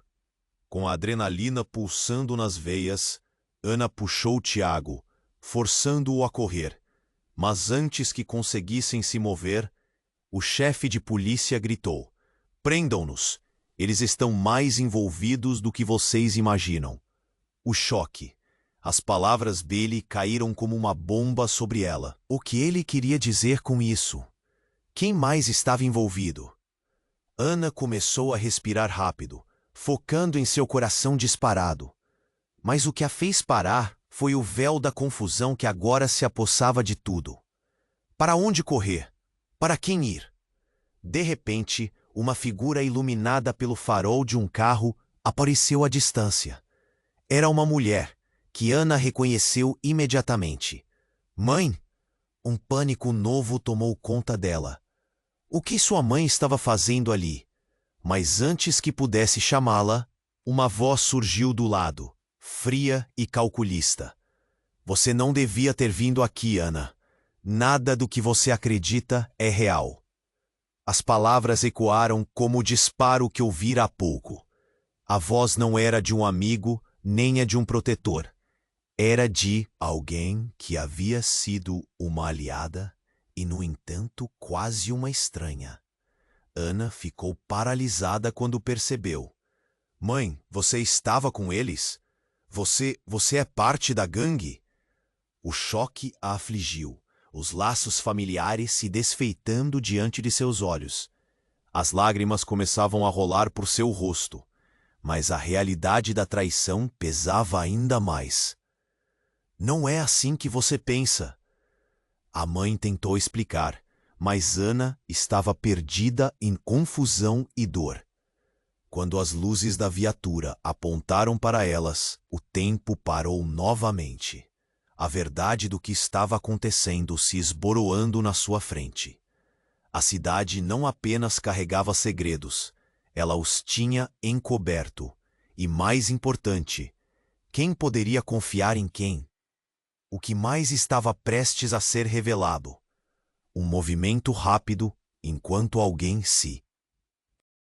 Com a adrenalina pulsando nas veias, Ana puxou Tiago, forçando-o a correr. Mas antes que conseguissem se mover, o chefe de polícia gritou: "Prendam-nos! Eles estão mais envolvidos do que vocês imaginam." O choque. As palavras dele caíram como uma bomba sobre ela. O que ele queria dizer com isso? Quem mais estava envolvido? Ana começou a respirar rápido, focando em seu coração disparado. Mas o que a fez parar foi o véu da confusão que agora se apossava de tudo. Para onde correr? Para quem ir? De repente, uma figura iluminada pelo farol de um carro apareceu à distância. Era uma mulher, que Ana reconheceu imediatamente. Mãe! Um pânico novo tomou conta dela. O que sua mãe estava fazendo ali? Mas antes que pudesse chamá-la, uma voz surgiu do lado, fria e calculista. "Você não devia ter vindo aqui, Ana. Nada do que você acredita é real." As palavras ecoaram como o disparo que ouvira há pouco. A voz não era de um amigo, nem a de um protetor. Era de alguém que havia sido uma aliada e, no entanto, quase uma estranha. Ana ficou paralisada quando percebeu. "Mãe, você estava com eles? Você é parte da gangue?" O choque a afligiu, os laços familiares se desfeitando diante de seus olhos. As lágrimas começavam a rolar por seu rosto, mas a realidade da traição pesava ainda mais. "Não é assim que você pensa." A mãe tentou explicar, mas Ana estava perdida em confusão e dor. Quando as luzes da viatura apontaram para elas, o tempo parou novamente. A verdade do que estava acontecendo se esboroando na sua frente. A cidade não apenas carregava segredos, ela os tinha encoberto. E mais importante, quem poderia confiar em quem? O que mais estava prestes a ser revelado? Um movimento rápido, enquanto alguém se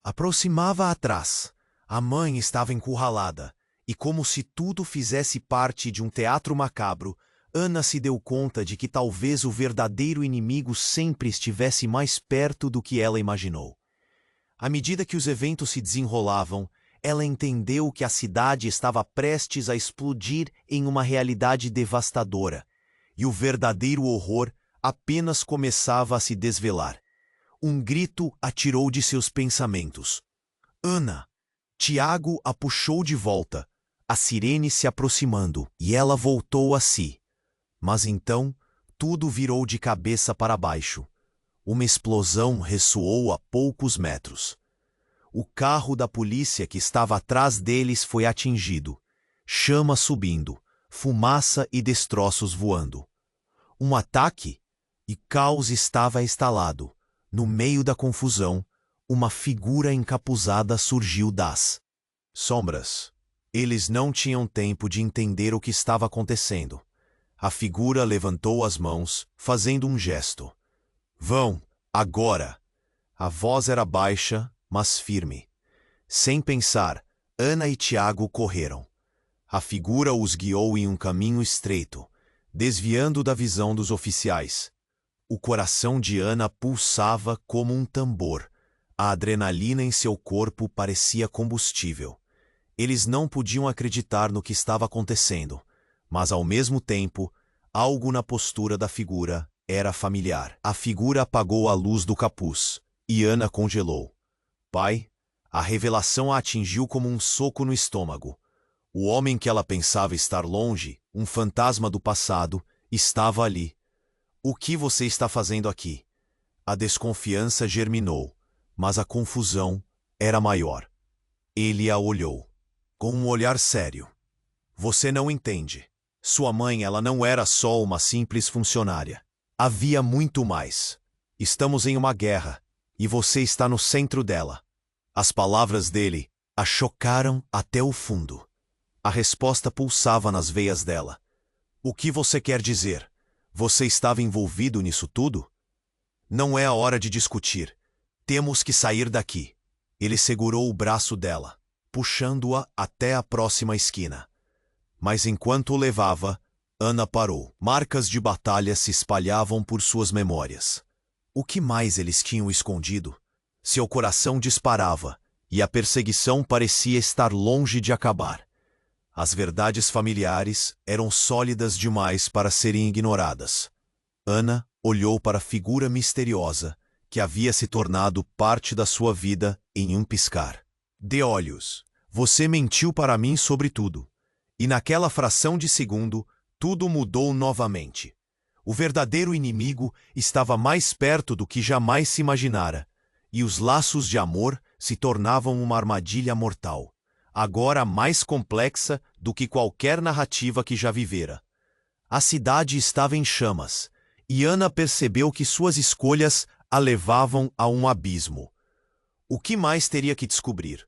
aproximava atrás. A mãe estava encurralada, e como se tudo fizesse parte de um teatro macabro, Ana se deu conta de que talvez o verdadeiro inimigo sempre estivesse mais perto do que ela imaginou. À medida que os eventos se desenrolavam, ela entendeu que a cidade estava prestes a explodir em uma realidade devastadora, e o verdadeiro horror apenas começava a se desvelar. Um grito a tirou de seus pensamentos. "Ana!" Tiago a puxou de volta, a sirene se aproximando, e ela voltou a si. Mas então, tudo virou de cabeça para baixo. Uma explosão ressoou a poucos metros. O carro da polícia que estava atrás deles foi atingido. Chama subindo, fumaça e destroços voando. Um ataque? E caos estava instalado. No meio da confusão, uma figura encapuzada surgiu das sombras. Eles não tinham tempo de entender o que estava acontecendo. A figura levantou as mãos, fazendo um gesto. "Vão, agora!" A voz era baixa, mas firme. Sem pensar, Ana e Tiago correram. A figura os guiou em um caminho estreito, desviando da visão dos oficiais. O coração de Ana pulsava como um tambor. A adrenalina em seu corpo parecia combustível. Eles não podiam acreditar no que estava acontecendo, mas ao mesmo tempo, algo na postura da figura era familiar. A figura apagou a luz do capuz, e Ana congelou. "Pai?" A revelação a atingiu como um soco no estômago. O homem que ela pensava estar longe, um fantasma do passado, estava ali. "O que você está fazendo aqui?" A desconfiança germinou, mas a confusão era maior. Ele a olhou, com um olhar sério. "Você não entende. Sua mãe, ela não era só uma simples funcionária. Havia muito mais. Estamos em uma guerra, e você está no centro dela." As palavras dele a chocaram até o fundo. A resposta pulsava nas veias dela. O que você quer dizer? Você estava envolvido nisso tudo? Não é a hora de discutir. Temos que sair daqui. Ele segurou o braço dela, puxando-a até a próxima esquina. Mas enquanto o levava, Ana parou. Marcas de batalha se espalhavam por suas memórias. O que mais eles tinham escondido? Seu coração disparava, e a perseguição parecia estar longe de acabar. As verdades familiares eram sólidas demais para serem ignoradas. Ana olhou para a figura misteriosa que havia se tornado parte da sua vida em um piscar de olhos. Você mentiu para mim sobre tudo. E naquela fração de segundo, tudo mudou novamente. O verdadeiro inimigo estava mais perto do que jamais se imaginara, e os laços de amor se tornavam uma armadilha mortal, agora mais complexa do que qualquer narrativa que já vivera. A cidade estava em chamas, e Ana percebeu que suas escolhas a levavam a um abismo. O que mais teria que descobrir?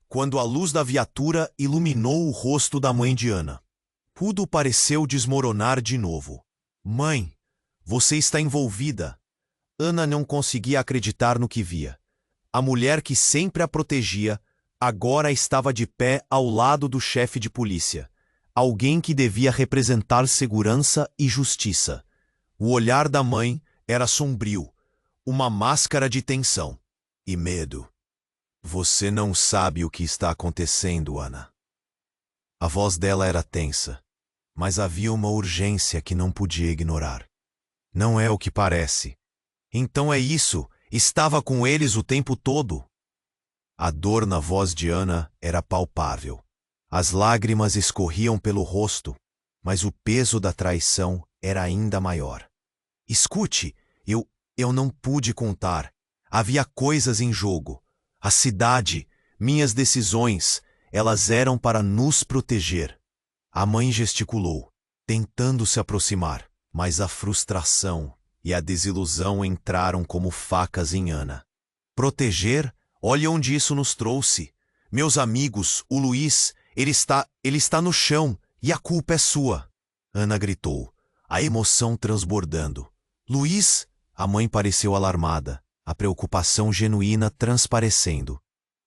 Quando a luz da viatura iluminou o rosto da mãe de Ana, tudo pareceu desmoronar de novo. Mãe, você está envolvida. Ana não conseguia acreditar no que via. A mulher que sempre a protegia, agora estava de pé ao lado do chefe de polícia, alguém que devia representar segurança e justiça. O olhar da mãe era sombrio, uma máscara de tensão e medo. Você não sabe o que está acontecendo, Ana. A voz dela era tensa, mas havia uma urgência que não podia ignorar. Não é o que parece. Então é isso, estava com eles o tempo todo. A dor na voz de Ana era palpável. As lágrimas escorriam pelo rosto, mas o peso da traição era ainda maior. Escute, eu não pude contar. Havia coisas em jogo. A cidade, minhas decisões, elas eram para nos proteger. A mãe gesticulou, tentando se aproximar, mas a frustração e a desilusão entraram como facas em Ana. Proteger? Olha onde isso nos trouxe. Meus amigos, o Luiz, ele está no chão e a culpa é sua. Ana gritou, a emoção transbordando. Luiz? A mãe pareceu alarmada, a preocupação genuína transparecendo.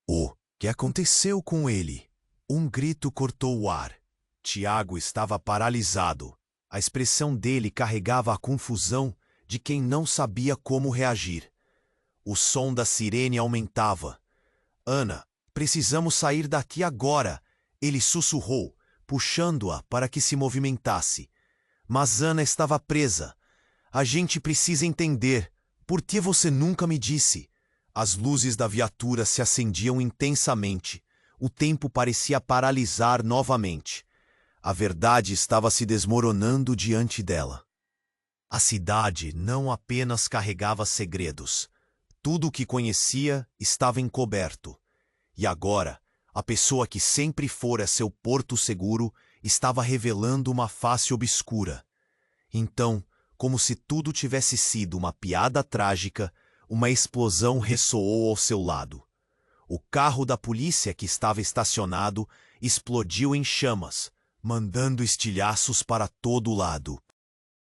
O que aconteceu com ele? Um grito cortou o ar. Tiago estava paralisado. A expressão dele carregava a confusão de quem não sabia como reagir. O som da sirene aumentava. Ana, precisamos sair daqui agora, ele sussurrou, puxando-a para que se movimentasse. Mas Ana estava presa. A gente precisa entender. Por que você nunca me disse? As luzes da viatura se acendiam intensamente. O tempo parecia paralisar novamente. A verdade estava se desmoronando diante dela. A cidade não apenas carregava segredos. Tudo o que conhecia estava encoberto. E agora, a pessoa que sempre fora seu porto seguro estava revelando uma face obscura. Então, como se tudo tivesse sido uma piada trágica, uma explosão ressoou ao seu lado. O carro da polícia que estava estacionado explodiu em chamas, mandando estilhaços para todo lado.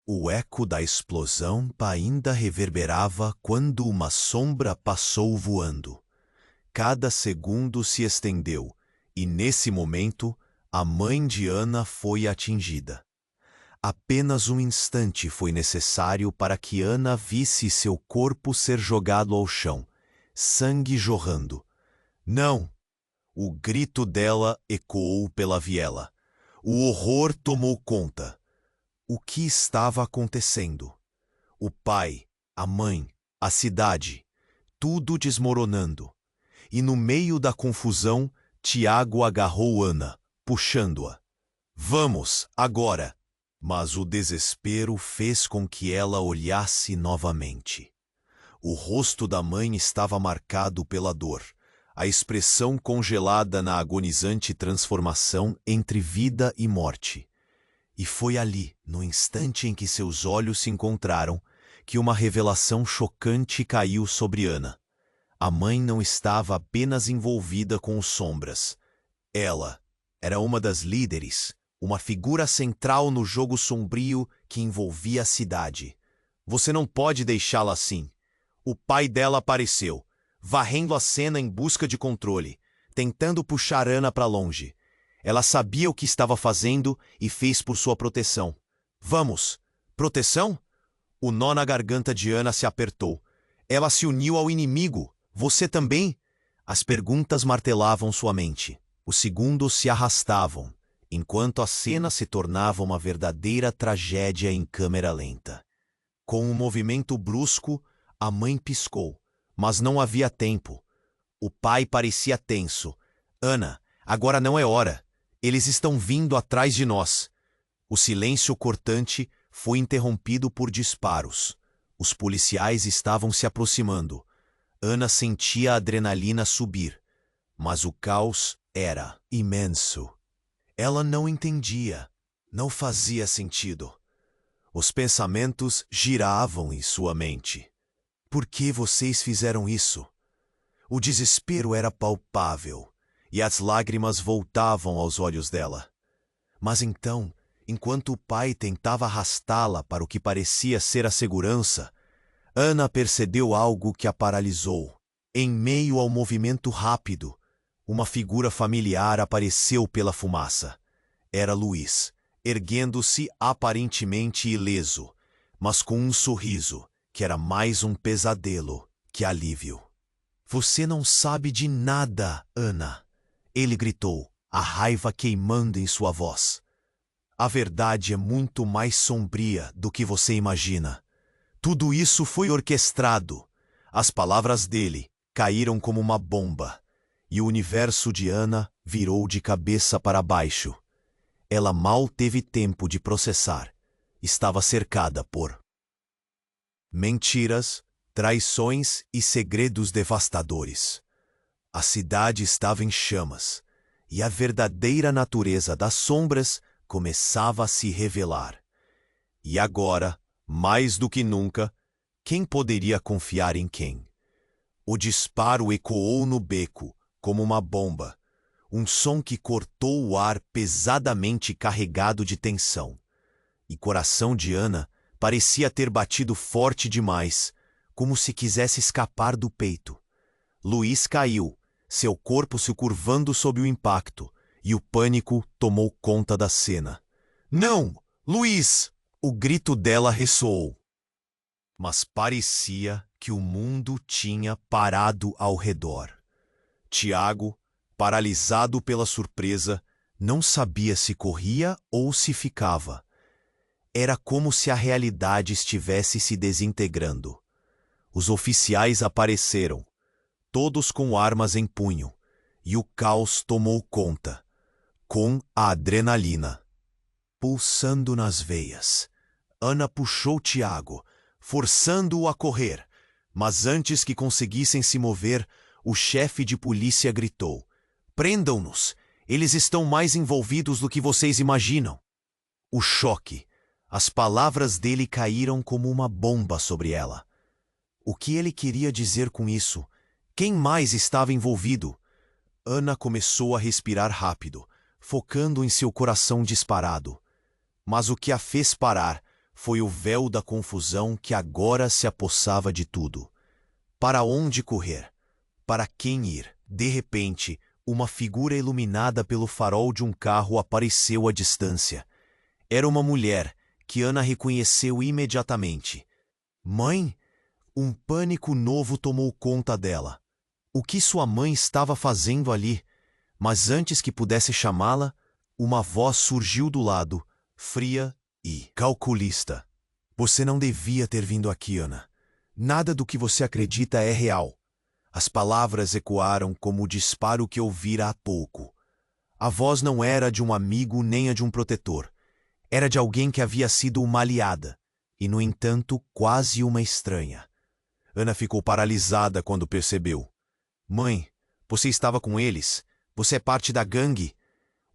O eco da explosão ainda reverberava quando uma sombra passou voando. Cada segundo se estendeu, e nesse momento, a mãe de Ana foi atingida. Apenas um instante foi necessário para que Ana visse seu corpo ser jogado ao chão, sangue jorrando. Não! O grito dela ecoou pela viela. O horror tomou conta. O que estava acontecendo? O pai, a mãe, a cidade, tudo desmoronando. E no meio da confusão, Tiago agarrou Ana, puxando-a. Vamos, agora! Mas o desespero fez com que ela olhasse novamente. O rosto da mãe estava marcado pela dor, a expressão congelada na agonizante transformação entre vida e morte. E foi ali, no instante em que seus olhos se encontraram, que uma revelação chocante caiu sobre Ana. A mãe não estava apenas envolvida com os sombras. Ela era uma das líderes, uma figura central no jogo sombrio que envolvia a cidade. Você não pode deixá-la assim. O pai dela apareceu, varrendo a cena em busca de controle, tentando puxar Ana para longe. Ela sabia o que estava fazendo e fez por sua proteção. Vamos! Proteção? O nó na garganta de Ana se apertou. Ela se uniu ao inimigo. Você também? As perguntas martelavam sua mente. Os segundos se arrastavam, enquanto a cena se tornava uma verdadeira tragédia em câmera lenta. Com um movimento brusco, a mãe piscou, mas não havia tempo. O pai parecia tenso. Ana, agora não é hora. Eles estão vindo atrás de nós. O silêncio cortante foi interrompido por disparos. Os policiais estavam se aproximando. Ana sentia a adrenalina subir, mas o caos era imenso. Ela não entendia. Não fazia sentido. Os pensamentos giravam em sua mente. Por que vocês fizeram isso? O desespero era palpável, e as lágrimas voltavam aos olhos dela. Mas então, enquanto o pai tentava arrastá-la para o que parecia ser a segurança, Ana percebeu algo que a paralisou. Em meio ao movimento rápido, uma figura familiar apareceu pela fumaça. Era Luiz, erguendo-se aparentemente ileso, mas com um sorriso que era mais um pesadelo que alívio. Você não sabe de nada, Ana, ele gritou, a raiva queimando em sua voz. A verdade é muito mais sombria do que você imagina. Tudo isso foi orquestrado. As palavras dele caíram como uma bomba, e o universo de Ana virou de cabeça para baixo. Ela mal teve tempo de processar. Estava cercada por mentiras, traições e segredos devastadores. A cidade estava em chamas, e a verdadeira natureza das sombras começava a se revelar. E agora, mais do que nunca, quem poderia confiar em quem? O disparo ecoou no beco, como uma bomba, um som que cortou o ar pesadamente carregado de tensão. E o coração de Ana parecia ter batido forte demais, como se quisesse escapar do peito. Luiz caiu, seu corpo se curvando sob o impacto, e o pânico tomou conta da cena. Não! Luiz! O grito dela ressoou. Mas parecia que o mundo tinha parado ao redor. Tiago, paralisado pela surpresa, não sabia se corria ou se ficava. Era como se a realidade estivesse se desintegrando. Os oficiais apareceram, todos com armas em punho, e o caos tomou conta, com a adrenalina pulsando nas veias. Ana puxou Tiago, forçando-o a correr, mas antes que conseguissem se mover, o chefe de polícia gritou: "Prendam-nos! Eles estão mais envolvidos do que vocês imaginam." O choque. As palavras dele caíram como uma bomba sobre ela. O que ele queria dizer com isso? Quem mais estava envolvido? Ana começou a respirar rápido, focando em seu coração disparado. Mas o que a fez parar foi o véu da confusão que agora se apossava de tudo. Para onde correr? Para quem ir? De repente, uma figura iluminada pelo farol de um carro apareceu à distância. Era uma mulher que Ana reconheceu imediatamente. Mãe? Um pânico novo tomou conta dela. O que sua mãe estava fazendo ali? Mas antes que pudesse chamá-la, uma voz surgiu do lado, fria e calculista. Você não devia ter vindo aqui, Ana. Nada do que você acredita é real. As palavras ecoaram como o disparo que ouvira há pouco. A voz não era de um amigo nem a de um protetor. Era de alguém que havia sido uma aliada, e, no entanto, quase uma estranha. Ana ficou paralisada quando percebeu. Mãe, você estava com eles? Você é parte da gangue?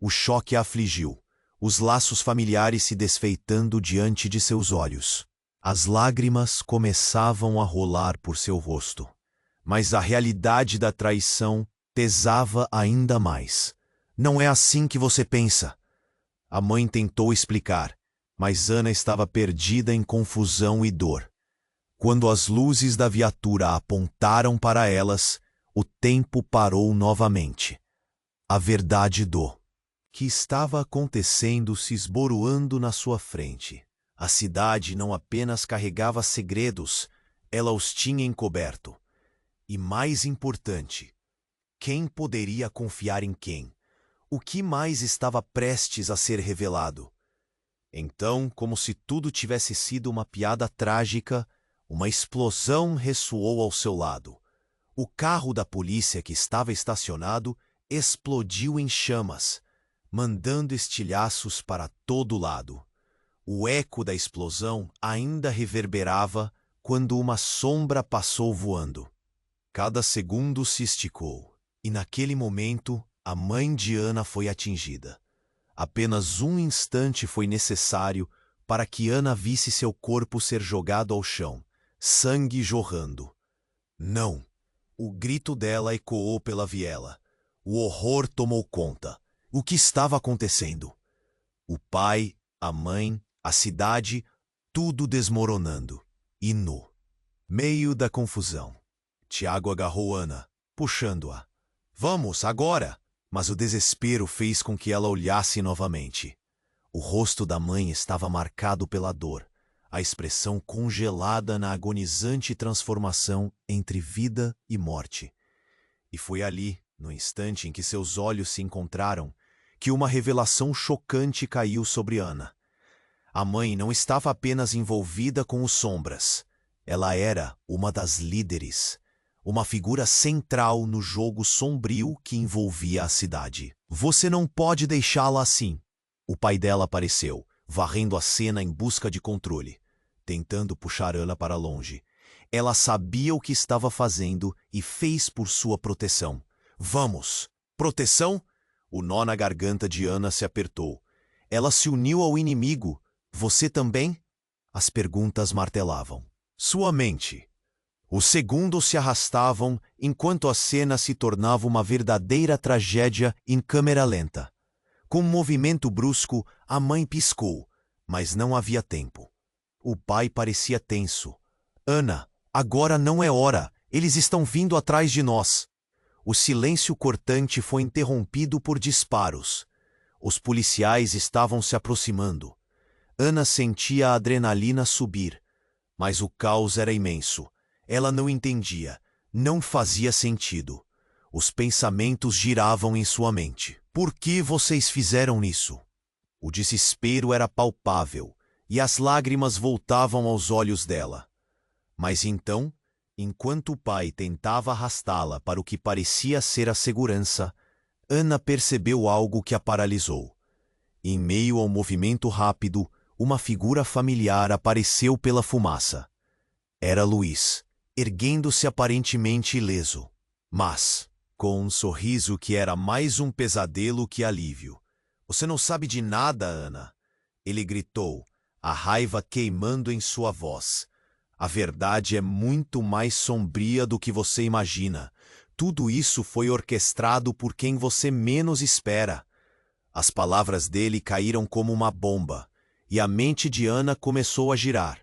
O choque a afligiu, os laços familiares se desfeitando diante de seus olhos. As lágrimas começavam a rolar por seu rosto. Mas a realidade da traição pesava ainda mais. Não é assim que você pensa. A mãe tentou explicar, mas Ana estava perdida em confusão e dor. Quando as luzes da viatura apontaram para elas, o tempo parou novamente. A verdade do que estava acontecendo se esboroando na sua frente. A cidade não apenas carregava segredos, ela os tinha encoberto. E mais importante, quem poderia confiar em quem? O que mais estava prestes a ser revelado? Então, como se tudo tivesse sido uma piada trágica, uma explosão ressoou ao seu lado. O carro da polícia que estava estacionado explodiu em chamas, mandando estilhaços para todo lado. O eco da explosão ainda reverberava quando uma sombra passou voando. Cada segundo se esticou, e naquele momento a mãe de Ana foi atingida. Apenas um instante foi necessário para que Ana visse seu corpo ser jogado ao chão, sangue jorrando. Não! O grito dela ecoou pela viela. O horror tomou conta. O que estava acontecendo? O pai, a mãe, a cidade, tudo desmoronando. E no meio da confusão, Tiago agarrou Ana, puxando-a. Vamos, agora! Mas o desespero fez com que ela olhasse novamente. O rosto da mãe estava marcado pela dor, a expressão congelada na agonizante transformação entre vida e morte. E foi ali, no instante em que seus olhos se encontraram, que uma revelação chocante caiu sobre Ana. A mãe não estava apenas envolvida com os sombras. Ela era uma das líderes, uma figura central no jogo sombrio que envolvia a cidade. Você não pode deixá-la assim. O pai dela apareceu, varrendo a cena em busca de controle, tentando puxar Ana para longe. Ela sabia o que estava fazendo e fez por sua proteção. Vamos! Proteção? O nó na garganta de Ana se apertou. Ela se uniu ao inimigo. Você também? As perguntas martelavam sua mente. Os segundos se arrastavam enquanto a cena se tornava uma verdadeira tragédia em câmera lenta. Com um movimento brusco, a mãe piscou, mas não havia tempo. O pai parecia tenso. Ana, agora não é hora. Eles estão vindo atrás de nós. O silêncio cortante foi interrompido por disparos. Os policiais estavam se aproximando. Ana sentia a adrenalina subir, mas o caos era imenso. Ela não entendia, não fazia sentido. Os pensamentos giravam em sua mente. Por que vocês fizeram isso? O desespero era palpável, e as lágrimas voltavam aos olhos dela. Mas então, enquanto o pai tentava arrastá-la para o que parecia ser a segurança, Ana percebeu algo que a paralisou. Em meio ao movimento rápido, uma figura familiar apareceu pela fumaça. Era Luiz, erguendo-se aparentemente ileso, mas com um sorriso que era mais um pesadelo que alívio. Você não sabe de nada, Ana, ele gritou, a raiva queimando em sua voz. A verdade é muito mais sombria do que você imagina. Tudo isso foi orquestrado por quem você menos espera. As palavras dele caíram como uma bomba, e a mente de Ana começou a girar.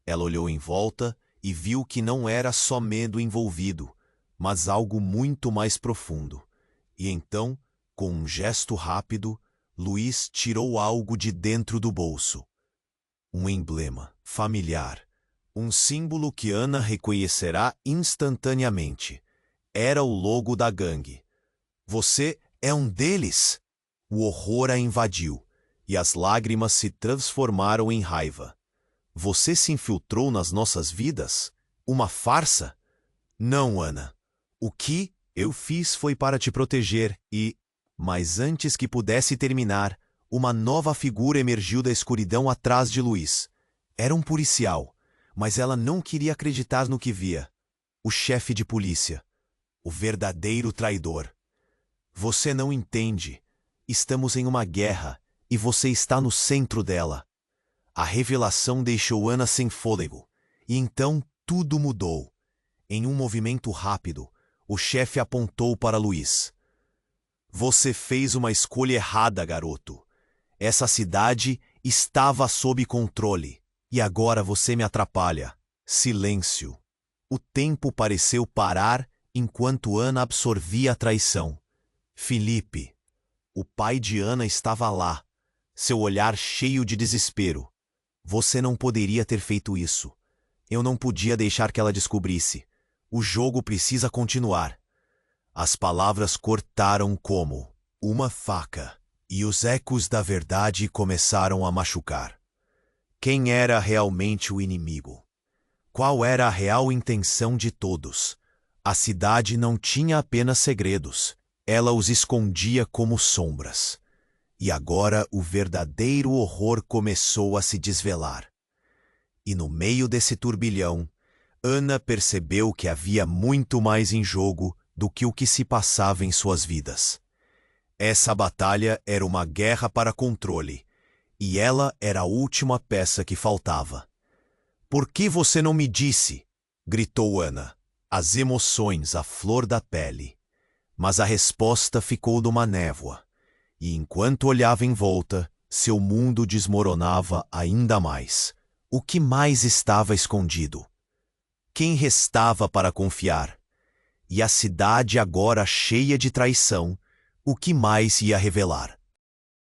Ela olhou em volta e viu que não era só medo envolvido, mas algo muito mais profundo. E então, com um gesto rápido, Luiz tirou algo de dentro do bolso. Um emblema familiar. Um símbolo que Ana reconhecerá instantaneamente. Era o logo da gangue. Você é um deles? O horror a invadiu, e as lágrimas se transformaram em raiva. Você se infiltrou nas nossas vidas? Uma farsa? Não, Ana. O que eu fiz foi para te proteger e... Mas antes que pudesse terminar, uma nova figura emergiu da escuridão atrás de Luiz. Era um policial, mas ela não queria acreditar no que via. O chefe de polícia. O verdadeiro traidor. Você não entende. Estamos em uma guerra e você está no centro dela. A revelação deixou Ana sem fôlego, e então tudo mudou. Em um movimento rápido, o chefe apontou para Luiz. Você fez uma escolha errada, garoto. Essa cidade estava sob controle. E agora você me atrapalha. Silêncio. O tempo pareceu parar enquanto Ana absorvia a traição. Felipe. O pai de Ana estava lá, seu olhar cheio de desespero. Você não poderia ter feito isso. Eu não podia deixar que ela descobrisse. O jogo precisa continuar. As palavras cortaram como uma faca, e os ecos da verdade começaram a machucar. Quem era realmente o inimigo? Qual era a real intenção de todos? A cidade não tinha apenas segredos, ela os escondia como sombras. E agora o verdadeiro horror começou a se desvelar. E no meio desse turbilhão, Ana percebeu que havia muito mais em jogo do que o que se passava em suas vidas. Essa batalha era uma guerra para controle, e ela era a última peça que faltava. "Por que você não me disse?" gritou Ana, as emoções à flor da pele. Mas a resposta ficou numa névoa, e enquanto olhava em volta, seu mundo desmoronava ainda mais. O que mais estava escondido? Quem restava para confiar? E a cidade agora cheia de traição, o que mais ia revelar?